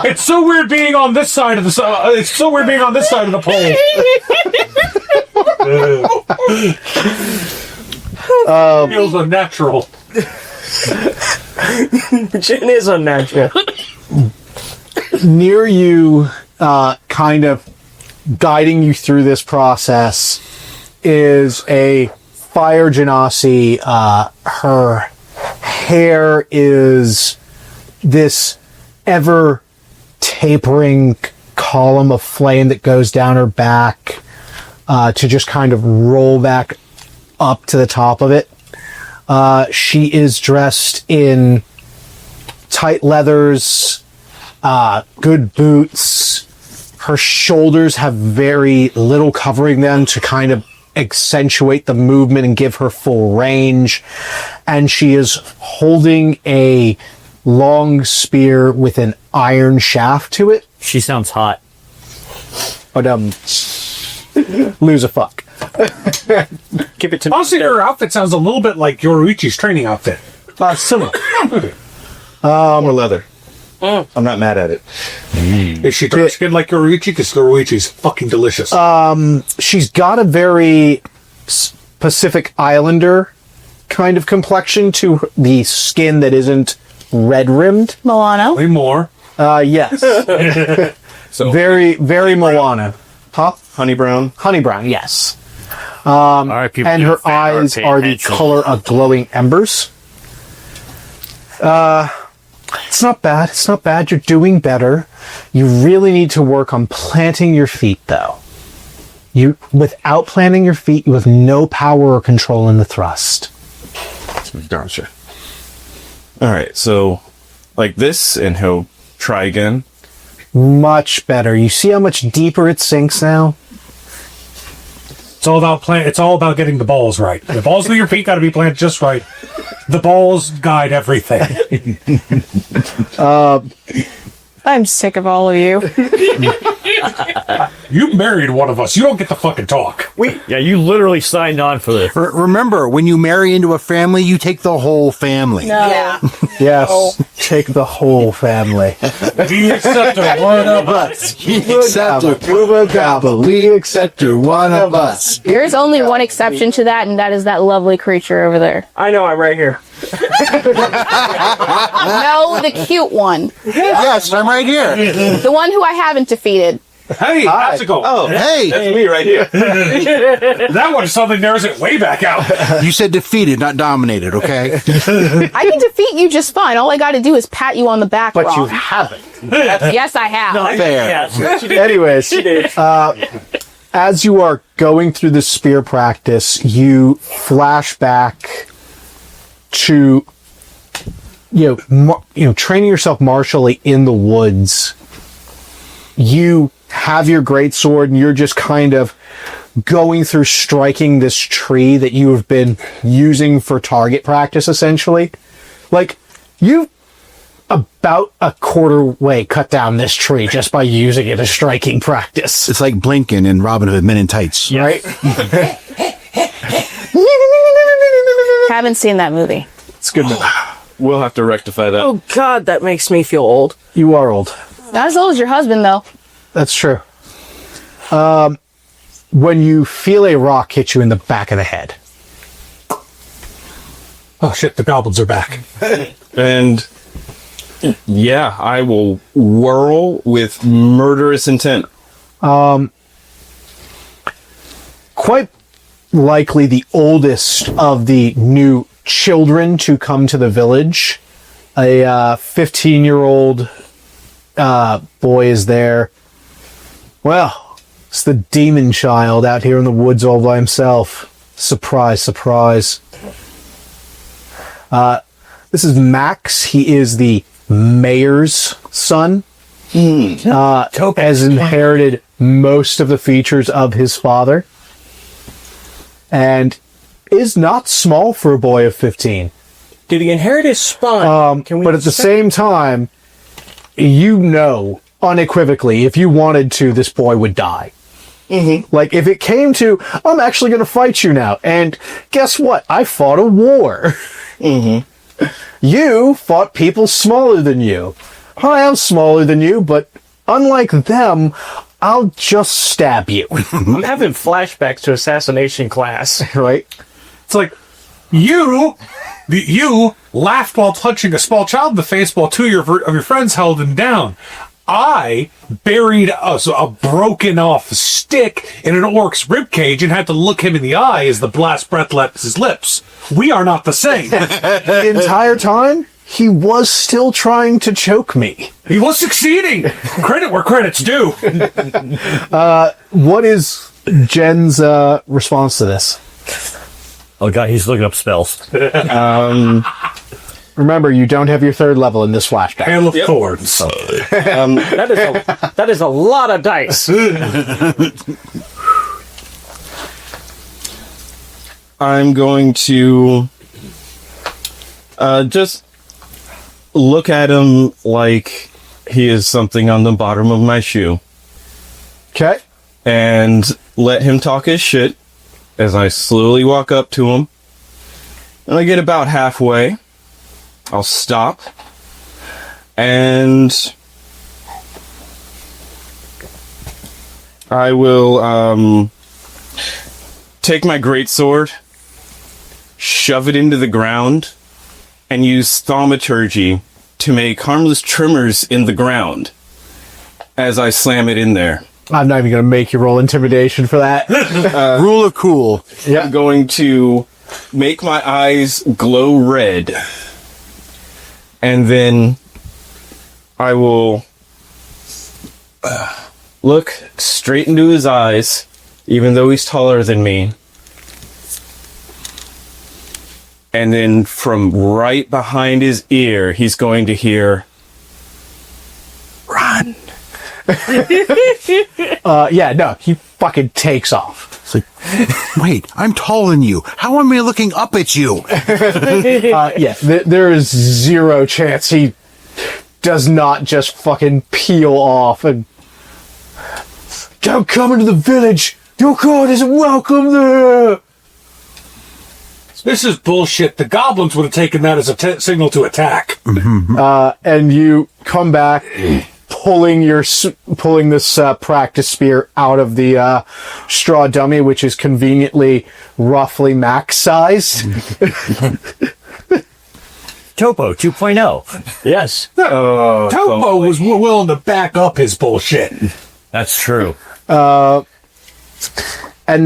It's so weird being on this side of the it's so weird being on this side of the pole. Feels unnatural. Gin is unnatural. Near you, kind of guiding you through this process, is a fire genasi. Her hair is this ever tapering column of flame that goes down her back to just kind of roll back up to the top of it. She is dressed in tight leathers, good boots. Her shoulders have very little covering them to kind of accentuate the movement and give her full range. And she is holding a long spear with an iron shaft to it. She sounds hot. But, lose a fuck. Give it to me. Honestly, her outfit sounds a little bit like Yoruichi's training outfit. Similar. More leather. I'm not mad at it. Is she dark skinned like Yoruichi? Because Yoruichi's fucking delicious. She's got a very Pacific Islander kind of complexion to the skin that isn't red-rimmed. Milano. Way more. Yes. So Very, very Moana. Huh? honey brown. Honey brown, yes. Alright, people. And her eyes are the color of glowing embers. It's not bad. It's not bad. You're doing better. You really need to work on planting your feet, though. Without planting your feet, you have no power or control in the thrust. Gotcha. All right, so like this, and he'll try again. Much better. You see how much deeper it sinks now? It's all about It's all about getting the balls right. The balls of your feet got to be planted just right. The balls guide everything. I'm sick of all of you. You married one of us. You don't get to fucking talk. Yeah, you literally signed on for this. Remember, when you marry into a family, you take the whole family. No. Yes. Take the whole family. We accept her, one of us. We accept her. We accept her, one of us. There's only one exception to that, and that is that lovely creature over there. I know, I'm right here. No, the cute one. Yes, I'm right here. The one who I haven't defeated. Hey, how's it going? Oh, Hey, that's me right here. That one suddenly narrows it way back out. you said defeated, not dominated, okay? I can defeat you just fine. All I got to do is pat you on the back. But you wrong. haven't. Yes, I have. Fair. Anyways, as you are going through the spear practice, you flash back to training yourself martially in the woods. You have your greatsword and you're just kind of going through striking this tree that you have been using for target practice, essentially. Like, you about a quarter way cut down this tree just by using it as striking practice. It's like Blinken and Robin Hood Men in Tights. Right? Haven't seen that movie. It's good. We'll have to rectify that. Oh God, that makes me feel old. You are old. Not as old as your husband, though. That's true. When you feel a rock hit you in the back of the head. Oh shit, the goblins are back. And yeah, I will whirl with murderous intent. Quite likely the oldest of the new children to come to the village. A 15-year-old boy is there. Well, it's the demon child out here in the woods all by himself. Surprise, surprise. This is Max. He is the mayor's son. Has inherited most of the features of his father. And is not small for a boy of 15. Did he inherit his spine? But at the same time, unequivocally, if you wanted to, this boy would die. Mm-hmm. Like, if it came to, I'm actually going to fight you now. And guess what? I fought a war. Mm-hmm. You fought people smaller than you. I am smaller than you, but unlike them, I'll just stab you. I'm having flashbacks to assassination class. Right? It's like, you laughed while punching a small child in the face while two of your friends held him down. I buried a broken off stick in an orc's ribcage and had to look him in the eye as the blast breath left his lips. We are not the same. The entire time, he was still trying to choke me. He was succeeding. Credit where credit's due. What is Jen's response to this? Oh god, he's looking up spells. Remember, you don't have your third level in this flashback. Hail of Thorns. That is a lot of dice. I'm going to just look at him like he is something on the bottom of my shoe Okay. and let him talk his shit as I slowly walk up to him. When I get about halfway, I'll stop and I will take my greatsword, shove it into the ground, and use thaumaturgy to make harmless tremors in the ground as I slam it in there. I'm not even going to make you roll intimidation for that. Rule of cool. I'm going to make my eyes glow red. And then I will look straight into his eyes, even though he's taller than me. And then from right behind his ear, he's going to hear, "Run." Yeah, no, he fucking takes off. It's like, wait, I'm taller than you. How am I looking up at you? There is zero chance he does not just fucking peel off and don't come into the village. Your god isn't welcome there. This is bullshit. The goblins would have taken that as a signal to attack. And you come back pulling this practice spear out of the straw dummy, which is conveniently roughly max sized. Topo 2.0. Yes, Topo was willing to back up his bullshit. that's true. And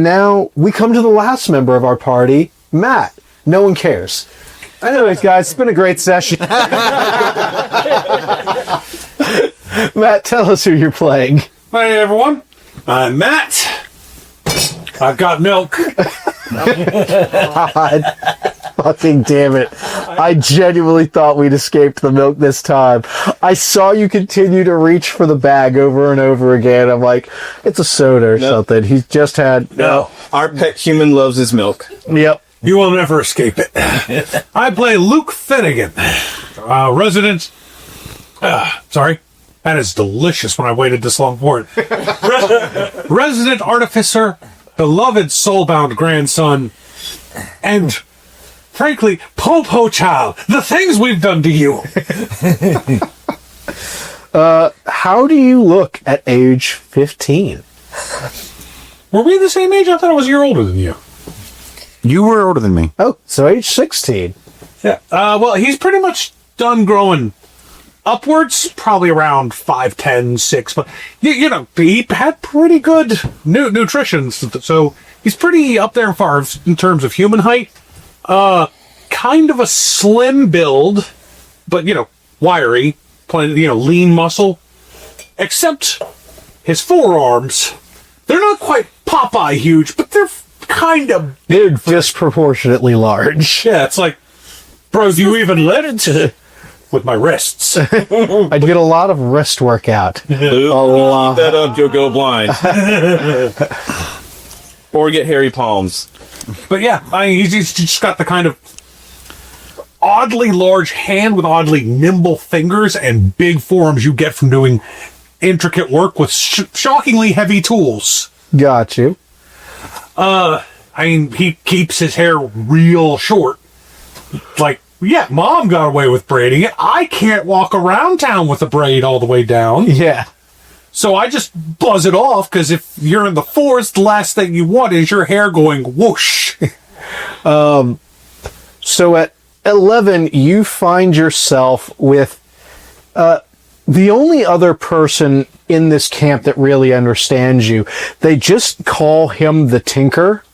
now we come to the last member of our party, Matt. No one cares. Anyways, guys, it's been a great session. Matt, tell us who you're playing. Hi, everyone. I'm Matt. I've got milk. God fucking damn it. I genuinely thought we'd escaped the milk this time. I saw you continue to reach for the bag over and over again. I'm like, it's a soda or something. He's just had... No. Our pet human loves his milk. Yep. You will never escape it. I play Luke Finnegan, resident... sorry. That is delicious when I waited this long for it. Resident artificer, beloved soulbound grandson, and, frankly, Popo child. The things we've done to you. How do you look at age 15? Were we the same age? I thought I was a year older than you. You were older than me. Oh, so age 16. Yeah. Well, he's pretty much done growing upwards, probably around 5'10", 6. But you know, he had pretty good nutrition, so he's pretty up there far in terms of human height. Kind of a slim build, but wiry, lean muscle. Except his forearms, they're not quite Popeye huge, but they're kind of They're disproportionately large. yeah. It's like, bro, do you even let it? With my wrists. I'd get a lot of wrist workout. Keep that up, you'll go blind. Or get hairy palms. But yeah, he's just got the kind of oddly large hand with oddly nimble fingers and big forearms you get from doing intricate work with shockingly heavy tools. Got you. He keeps his hair real short. Like, Yeah, Mom got away with braiding it. I can't walk around town with a braid all the way down. Yeah. So I just buzz it off, because if you're in the forest, the last thing you want is your hair going whoosh. So at 11, you find yourself with the only other person in this camp that really understands you. They just call him the Tinker.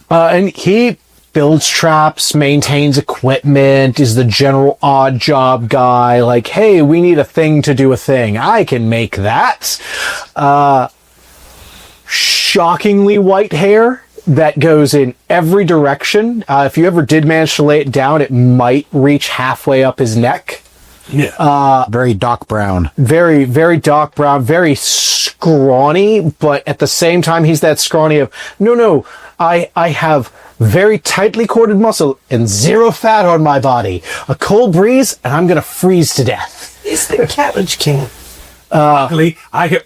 And he builds traps, maintains equipment, is the general odd job guy. Like, hey, we need a thing to do a thing. I can make that. Shockingly white hair that goes in every direction. If you ever did manage to lay it down, it might reach halfway up his neck. Yeah. Very Doc Brown. Very, very Doc Brown, very scrawny, but at the same time, he's that scrawny of, no, I have very tightly corded muscle and zero fat on my body. A cold breeze, and I'm going to freeze to death. It's the Cabbage King. Luckily,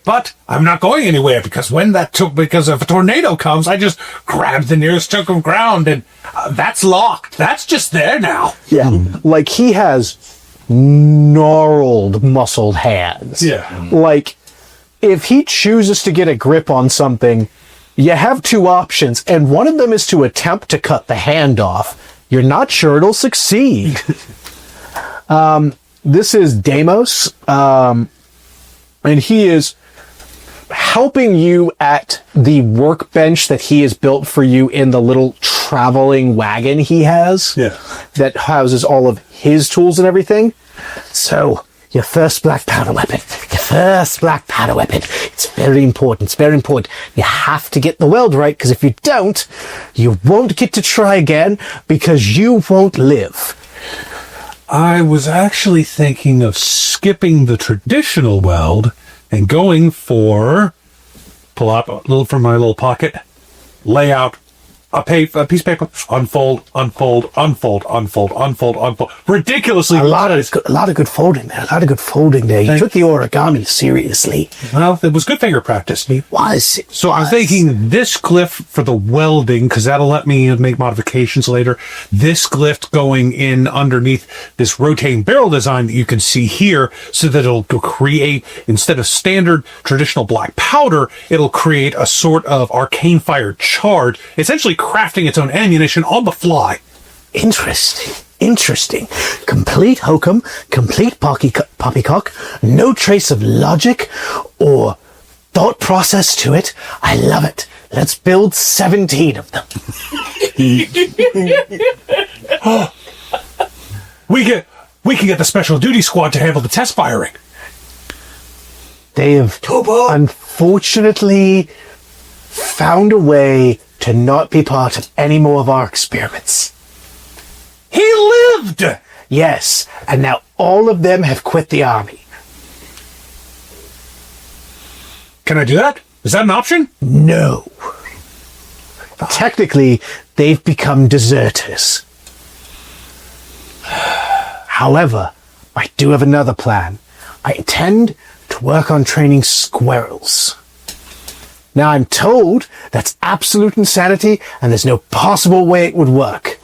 but I'm not going anywhere, because because if a tornado comes, I just grab the nearest chunk of ground, and that's locked. That's just there now. Yeah. Like, he has gnarled, muscled hands. Yeah. Like, if he chooses to get a grip on something, you have two options, and one of them is to attempt to cut the hand off. You're not sure it'll succeed. This is Deimos, and he is helping you at the workbench that he has built for you in the little traveling wagon he has. Yeah. That houses all of his tools and everything. So, your first black powder weapon. It's very important. It's very important. You have to get the weld right, because if you don't, you won't get to try again, because you won't live. I was actually thinking of skipping the traditional weld and going for, pull up a little from my little pocket, lay out a piece of paper, unfold. Ridiculously. A lot of good folding there. You took the origami seriously. Well, it was good finger practice. So I'm thinking this glyph for the welding, because that'll let me make modifications later. This glyph going in underneath this rotating barrel design that you can see here, so that it'll go create, instead of standard traditional black powder, it'll create a sort of arcane fire charge, essentially crafting its own ammunition on the fly. Interesting. Complete hokum, complete poppycock, no trace of logic or thought process to it. I love it. Let's build 17 of them. We can get the special duty squad to handle the test firing. They have unfortunately found a way to not be part of any more of our experiments. He lived! Yes, and now all of them have quit the army. Can I do that? Is that an option? No. Technically, they've become deserters. However, I do have another plan. I intend to work on training squirrels. Now, I'm told that's absolute insanity, and there's no possible way it would work.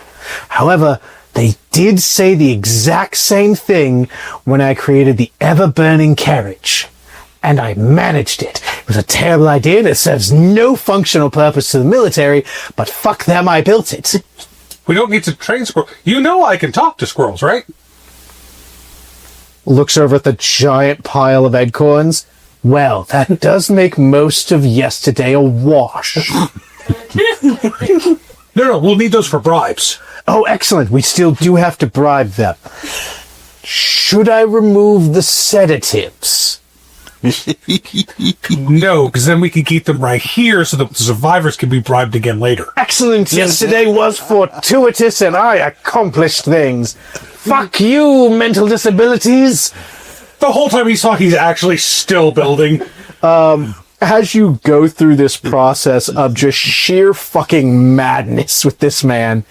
However, they did say the exact same thing when I created the ever-burning carriage. And I managed it. It was a terrible idea, and it serves no functional purpose to the military, but fuck them, I built it. We don't need to train squirrels. You know I can talk to squirrels, right? Looks over at the giant pile of acorns. Well, that does make most of yesterday a wash. No, we'll need those for bribes. Oh, excellent. We still do have to bribe them. Should I remove the sedatives? No, because then we can keep them right here so that the survivors can be bribed again later. Excellent. Yesterday was fortuitous and I accomplished things. Fuck you, mental disabilities. The whole time he's talking, he's actually still building. As you go through this process of just sheer fucking madness with this man,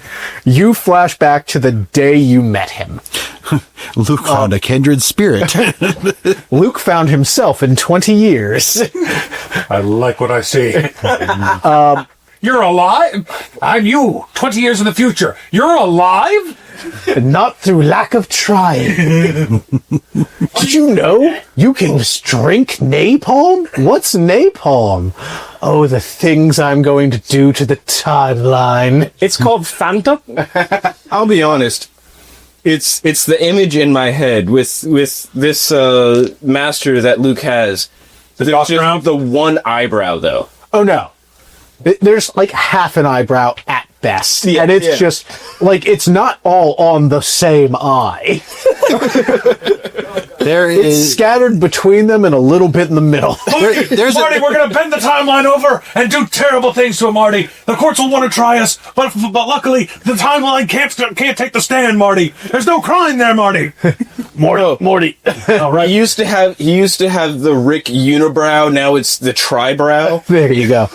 you flash back to the day you met him. Luke found a kindred spirit. Luke found himself in 20 years. I like what I see. You're alive? I'm you, 20 years in the future. You're alive? Not through lack of trying. Did you know you can drink napalm? What's napalm? Oh, the things I'm going to do to the timeline. It's called Fanta. I'll be honest. It's the image in my head with this master that Luke has. There's just the one eyebrow, though. Oh, no. There's like half an eyebrow at best. Yeah, and it's yeah. just, like, it's not all on the same eye. It's scattered between them and a little bit in the middle. Marty, we're going to bend the timeline over and do terrible things to him, Marty. The courts will want to try us, but luckily the timeline can't take the stand, Marty. There's no crime there, Marty. Morty. All right. He used to have the Rick unibrow. Now it's the tribrow. There you go.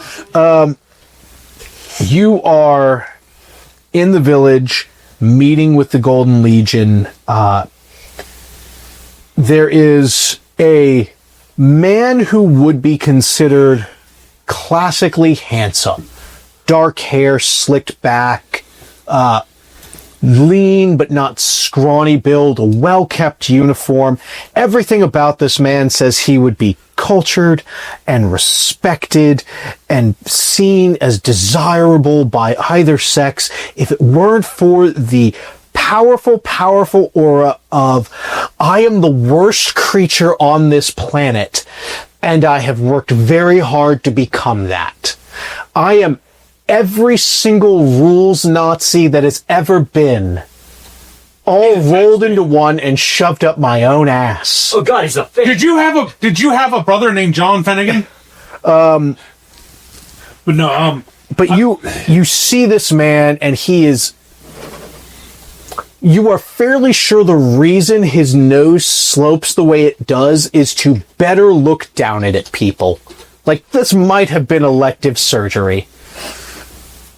You are in the village meeting with the Golden Legion. There is a man who would be considered classically handsome. Dark hair slicked back, lean but not scrawny build, a well-kept uniform. Everything about this man says he would be cultured and respected and seen as desirable by either sex if it weren't for the powerful aura of, I am the worst creature on this planet, and I have worked very hard to become that. I am every single rules Nazi that has ever been, all rolled into one and shoved up my own ass. Oh God, he's a fish. Did you have a brother named John Finnegan? But no, But you see this man, and he is... You are fairly sure the reason his nose slopes the way it does is to better look down at people. Like, this might have been elective surgery.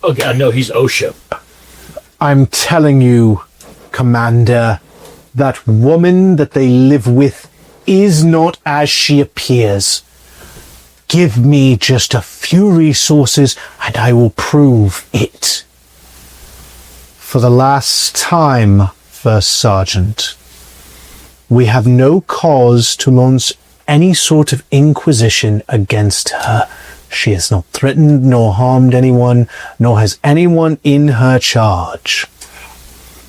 Oh God, no, he's OSHA. I'm telling you, Commander, that woman that they live with is not as she appears. Give me just a few resources and I will prove it. For the last time, First Sergeant, we have no cause to launch any sort of inquisition against her. She has not threatened nor harmed anyone, nor has anyone in her charge.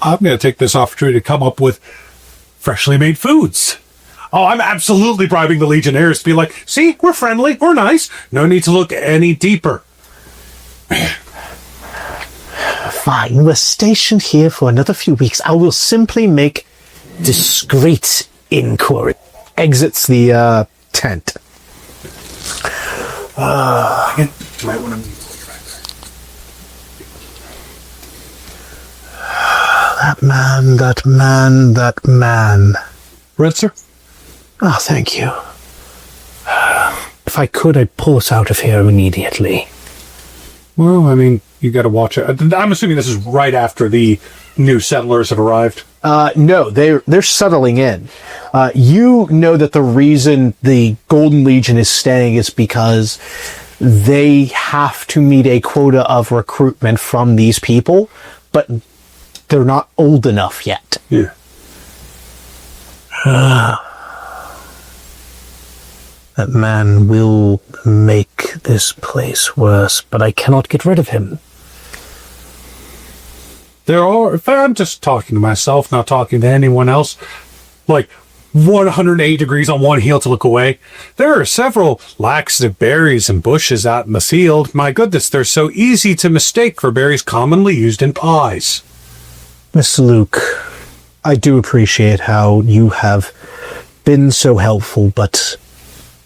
I'm going to take this opportunity to come up with freshly made foods. Oh, I'm absolutely bribing the Legionnaires to be like, see, we're friendly, we're nice. No need to look any deeper. Fine, we're stationed here for another few weeks. I will simply make discreet inquiry. Exits the tent. Might want to That man. Red, sir? Oh, thank you. If I could, I'd pull us out of here immediately. Well, I mean, you got to watch it. I'm assuming this is right after the new settlers have arrived. No, they're settling in. You know that the reason the Golden Legion is staying is because they have to meet a quota of recruitment from these people, but they're not old enough yet. Yeah. That man will make this place worse, but I cannot get rid of him. If I'm just talking to myself, not talking to anyone else, like 180 degrees on one heel to look away, there are several laxative berries and bushes out in the field. My goodness, they're so easy to mistake for berries commonly used in pies. Mr. Luke, I do appreciate how you have been so helpful, but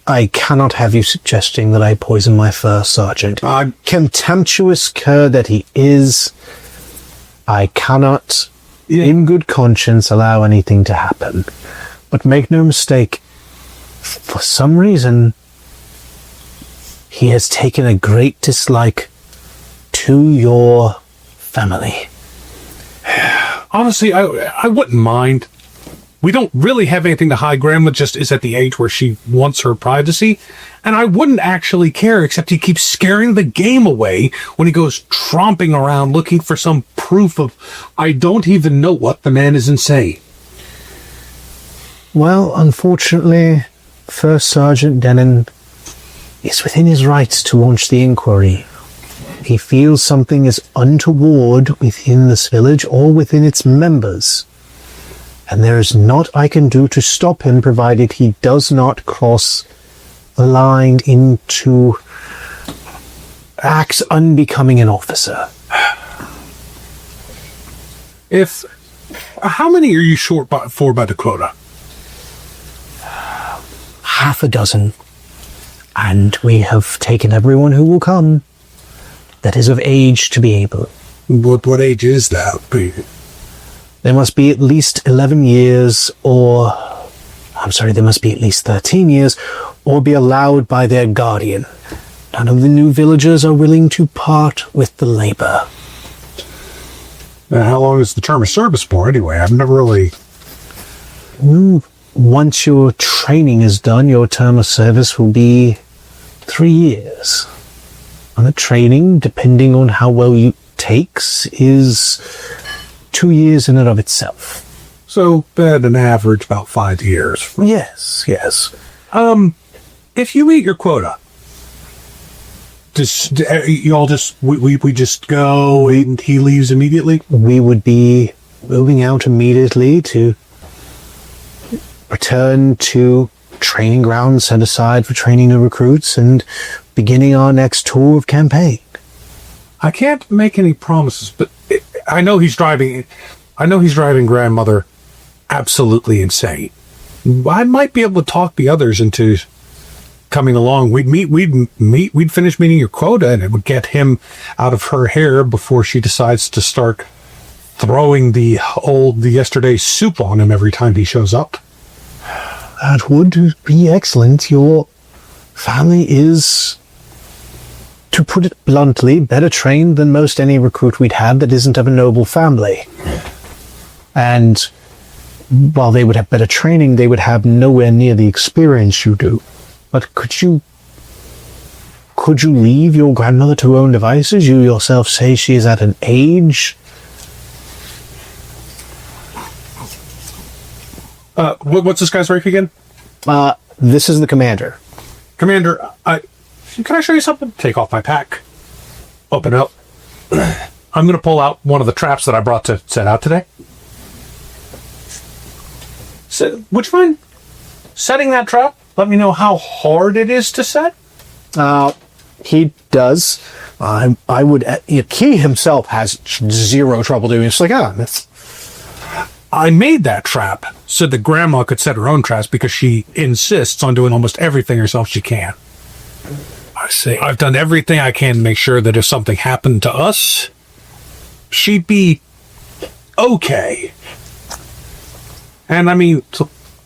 I cannot have you suggesting that I poison my first sergeant. Contemptuous cur that he is, I cannot, in good conscience, allow anything to happen. But make no mistake, for some reason, he has taken a great dislike to your family. Honestly, I wouldn't mind we don't really have anything to hide. Grandma just is at the age where she wants her privacy. And I wouldn't actually care, except he keeps scaring the game away when he goes tromping around looking for some proof of, I don't even know what. The man is insane. Well, unfortunately, First Sergeant Denon is within his rights to launch the inquiry. If he feels something is untoward within this village or within its members, and there is naught I can do to stop him, provided he does not cross the line into acts unbecoming an officer. How many are you short by Dakota? Half a dozen. And we have taken everyone who will come that is of age to be able. What age is that? There must be at least 11 years, or... I'm sorry, there must be at least 13 years, or be allowed by their guardian. None of the new villagers are willing to part with the labor. How long is the term of service for, anyway? I've never really... Once your training is done, your term of service will be 3 years. And the training, depending on how well you takes, is 2 years in and of itself. So, at an average, about 5 years. Yes. If you eat your quota, we just go and he leaves immediately? We would be moving out immediately to return to training grounds set aside for training the recruits and beginning our next tour of campaign. I can't make any promises, but I know he's driving grandmother absolutely insane. I might be able to talk the others into coming along. We'd finish meeting your quota, and it would get him out of her hair before she decides to start throwing the yesterday's soup on him every time he shows up. That would be excellent. Your family is, to put it bluntly, better trained than most any recruit we'd have that isn't of a noble family. And while they would have better training, they would have nowhere near the experience you do. But could you leave your grandmother to her own devices? You yourself say she is at an age. What's this guy's rank again? This is the commander. Commander, can I show you something? Take off my pack. Open up. I'm going to pull out one of the traps that I brought to set out today. So, would you mind setting that trap? Let me know how hard it is to set. He does. I would. He himself has zero trouble doing it. It's like, that's. I made that trap so that Grandma could set her own traps because she insists on doing almost everything herself she can. I say, I've done everything I can to make sure that if something happened to us, she'd be okay. And I mean,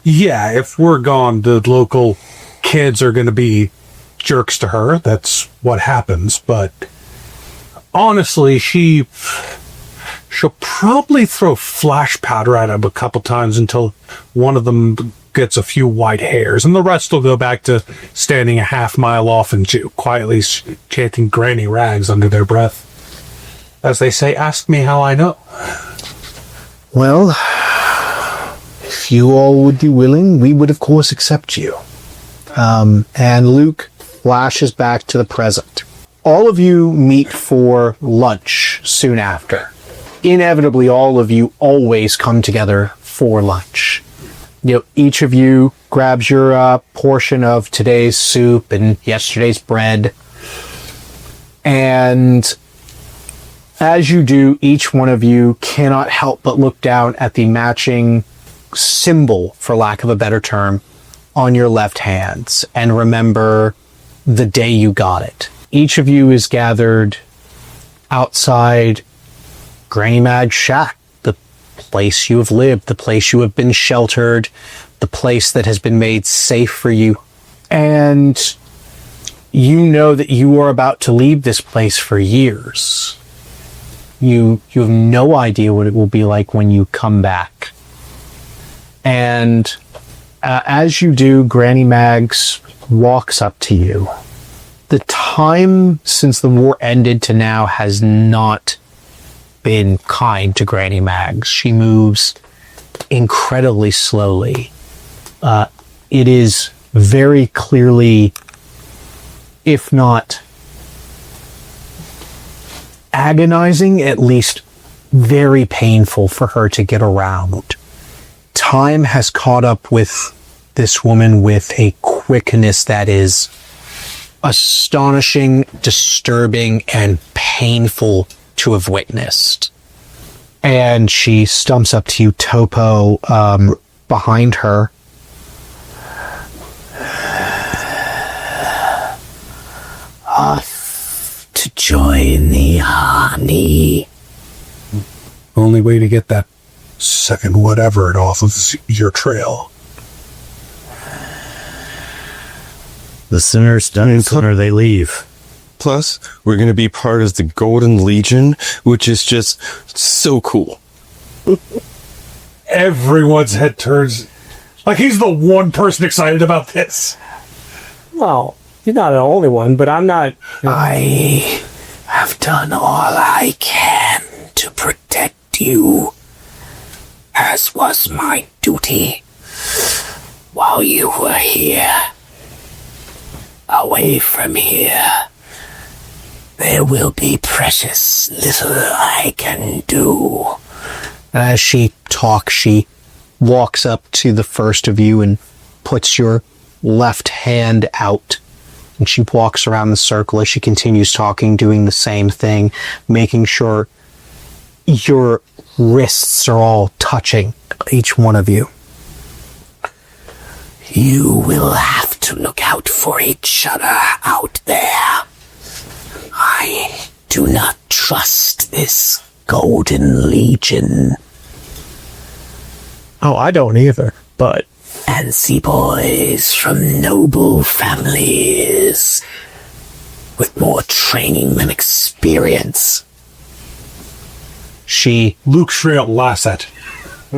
yeah, if we're gone, the local kids are going to be jerks to her. That's what happens. But honestly, she'll probably throw flash powder at him a couple times until one of them gets a few white hairs, and the rest will go back to standing a half mile off and quietly chanting granny rags under their breath. As they say, ask me how I know. Well, if you all would be willing, we would of course accept you. And Luke flashes back to the present. All of you meet for lunch soon after. Inevitably, all of you always come together for lunch. Each of you grabs your portion of today's soup and yesterday's bread. And as you do, each one of you cannot help but look down at the matching symbol, for lack of a better term, on your left hands and remember the day you got it. Each of you is gathered outside Granny Mad's shack, the place you have lived, the place you have been sheltered, the place that has been made safe for you. And you know that you are about to leave this place for years. You have no idea what it will be like when you come back. And as you do, Granny Mags walks up to you. The time since the war ended to now has not been kind to Granny Mags. She moves incredibly slowly. It is very clearly, if not agonizing, at least very painful for her to get around. Time has caught up with this woman with a quickness that is astonishing, disturbing, and painful to have witnessed. And she stumps up to you, Topo, behind her. Off to join the army. Only way to get that second whatever it off of your trail. The sooner it's done, the sooner they leave. Plus, we're going to be part of the Golden Legion, which is just so cool. Everyone's head turns. Like he's the one person excited about this. Well, you're not the only one, but I'm not. I have done all I can to protect you, as was my duty while you were here. Away from here, there will be precious little I can do. As she talks, she walks up to the first of you and puts your left hand out. And she walks around the circle as she continues talking, doing the same thing, making sure your wrists are all touching, each one of you. You will have to look out for each other out there. I do not trust this Golden Legion. Oh, I don't either, but... Fancy boys from noble families with more training than experience. She Luke Shrill Lasset.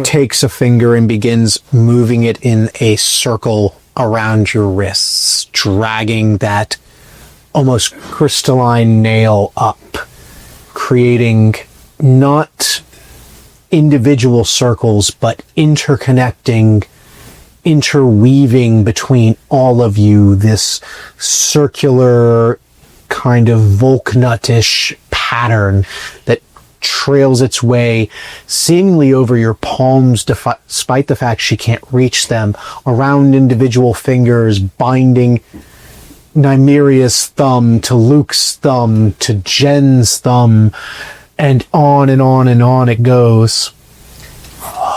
takes a finger and begins moving it in a circle around your wrists, dragging that almost crystalline nail up, creating not individual circles, but interconnecting, interweaving between all of you, this circular kind of Volknutish pattern that trails its way seemingly over your palms, despite the fact she can't reach them, around individual fingers, binding Nymeria's thumb to Luke's thumb to Jen's thumb, and on and on and on it goes.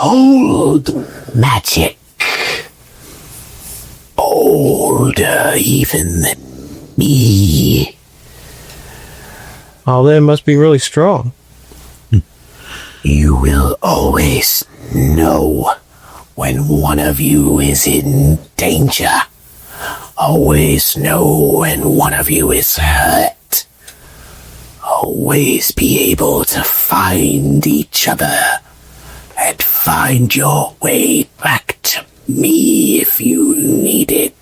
Old magic. Older even than me. Oh, then it must be really strong. You will always know when one of you is in danger. Always know when one of you is hurt. Always be able to find each other and find your way back to me if you need it.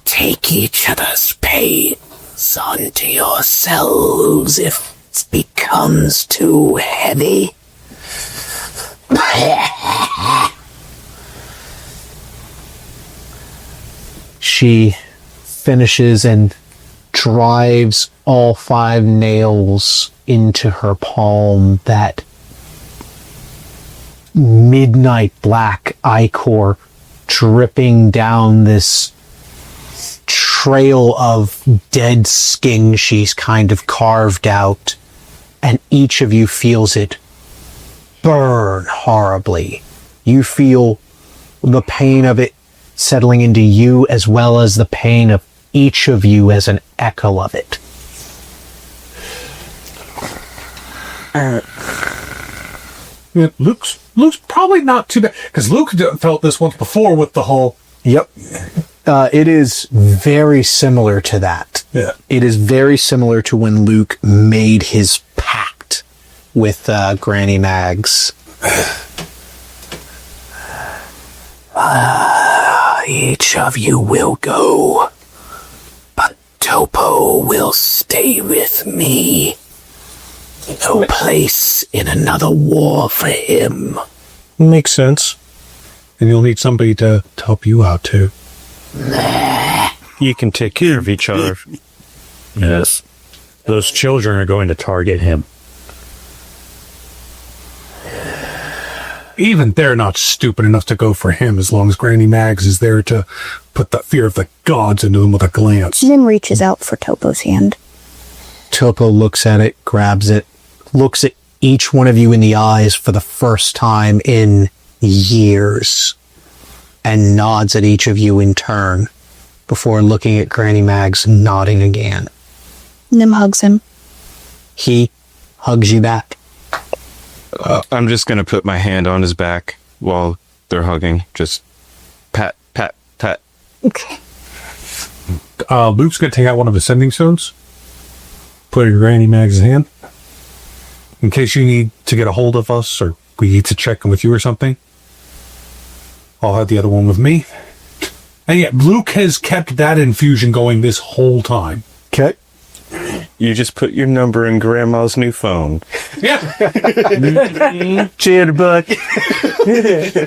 Take each other's pains onto yourselves if it becomes too heavy. She finishes and drives all 5 nails into her palm, that midnight black ichor dripping down this trail of dead skin she's kind of carved out, and each of you feels it burn horribly. You feel the pain of it settling into you, as well as the pain of each of you as an echo of it. Yeah, Luke's probably not too bad, because Luke felt this once before with the whole. Yep. It is very similar to that. Yeah. It is very similar to when Luke made his pact with Granny Mags. Each of you will go, but Topo will stay with me. No place in another war for him. Makes sense. And you'll need somebody to help you out, too. You can take care of each other. Yes. Those children are going to target him. Even they're not stupid enough to go for him as long as Granny Mags is there to put the fear of the gods into him with a glance. Nim reaches out for Topo's hand. Topo looks at it, grabs it, looks at each one of you in the eyes for the first time in years, and nods at each of you in turn before looking at Granny Mags, nodding again. Nim hugs him. He hugs you back. I'm just gonna put my hand on his back while they're hugging. Just pat, pat, pat. Okay. Luke's going to take out one of his sending stones, put it in Granny Mags' hand, in case you need to get a hold of us or we need to check in with you or something. I'll have the other one with me. And yeah, Luke has kept that infusion going this whole time. Okay. You just put your number in Grandma's new phone. Yeah. Jitterbug.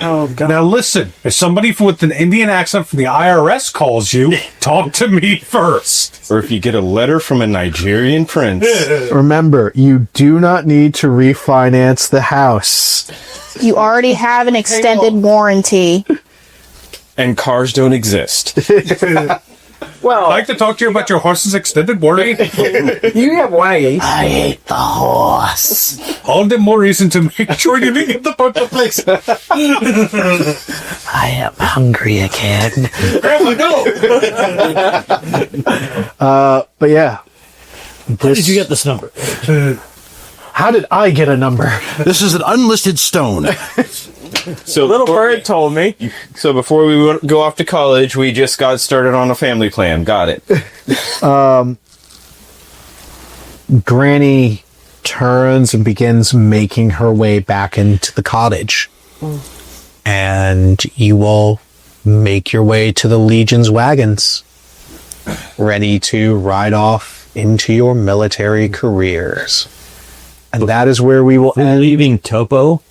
Oh, God. Now listen, if somebody with an Indian accent from the IRS calls you, talk to me first. Or if you get a letter from a Nigerian prince. Remember, you do not need to refinance the house. You already have an extended warranty. And cars don't exist. Well, I'd like to talk to you about your horse's extended warranty. you have wagons. I ate the horse. All the more reason to make sure you leave the place. I am hungry again. Grandma, no! But yeah. How did you get this number? How did I get a number? This is an unlisted stone. So Little bird told me. So before we go off to college, we just got started on a family plan. Got it. Granny turns and begins making her way back into the cottage. And you all make your way to the Legion's wagons, ready to ride off into your military careers. And that is where we will end. Leaving Topo,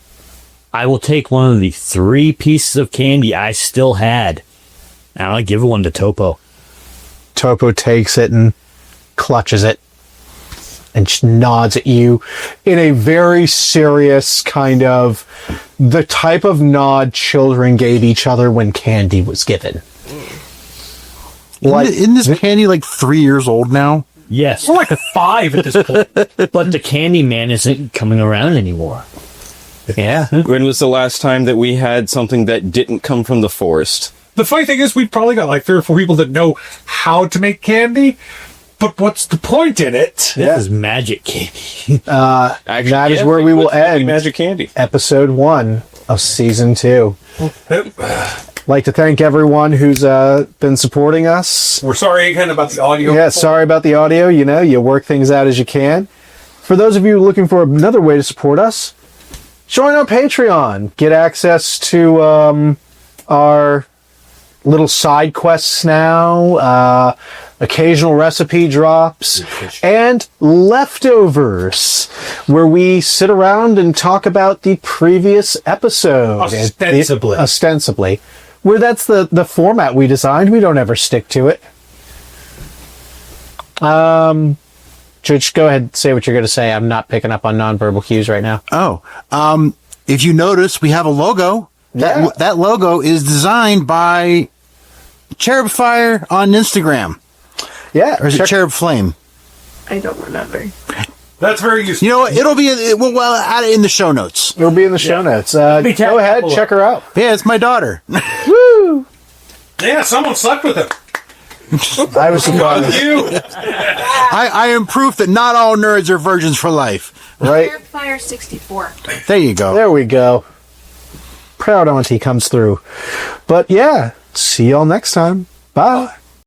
I will take one of the 3 pieces of candy I still had, and I'll give one to Topo. Topo takes it and clutches it and nods at you in a very serious kind of the type of nod children gave each other when candy was given. Like, Isn't this candy like 3 years old now? Yes, We're like a 5 at this point. but the candy man isn't coming around anymore. yeah. When was the last time that we had something that didn't come from the forest? The funny thing is, we've probably got like 3 or 4 people that know how to make candy, but what's the point in it? This is magic candy. Actually, That is where we will end Magic Candy. episode 1 of season 2. Like to thank everyone who's been supporting us. We're sorry again about the audio. Yeah, sorry about the audio. You know, you work things out as you can. For those of you looking for another way to support us, join our Patreon. Get access to our little side quests now, occasional recipe drops, and leftovers, where we sit around and talk about the previous episode. Ostensibly. Where that's the format we designed. We don't ever stick to it. Just go ahead and say what you're going to say. I'm not picking up on nonverbal cues right now. Oh, if you notice, we have a logo. Yeah. That logo is designed by Cherub Fire on Instagram. Yeah. Or is it Cherub Flame? I don't remember. That's very useful. You know what? It'll be we'll add it in the show notes. It'll be in the show notes. Go ahead, check her out. Yeah, it's my daughter. Woo! Yeah, someone slept with him. I was surprised. You. I am proof that not all nerds are virgins for life. Right? Fire 64. There you go. There we go. Proud auntie comes through. But yeah, see y'all next time. Bye.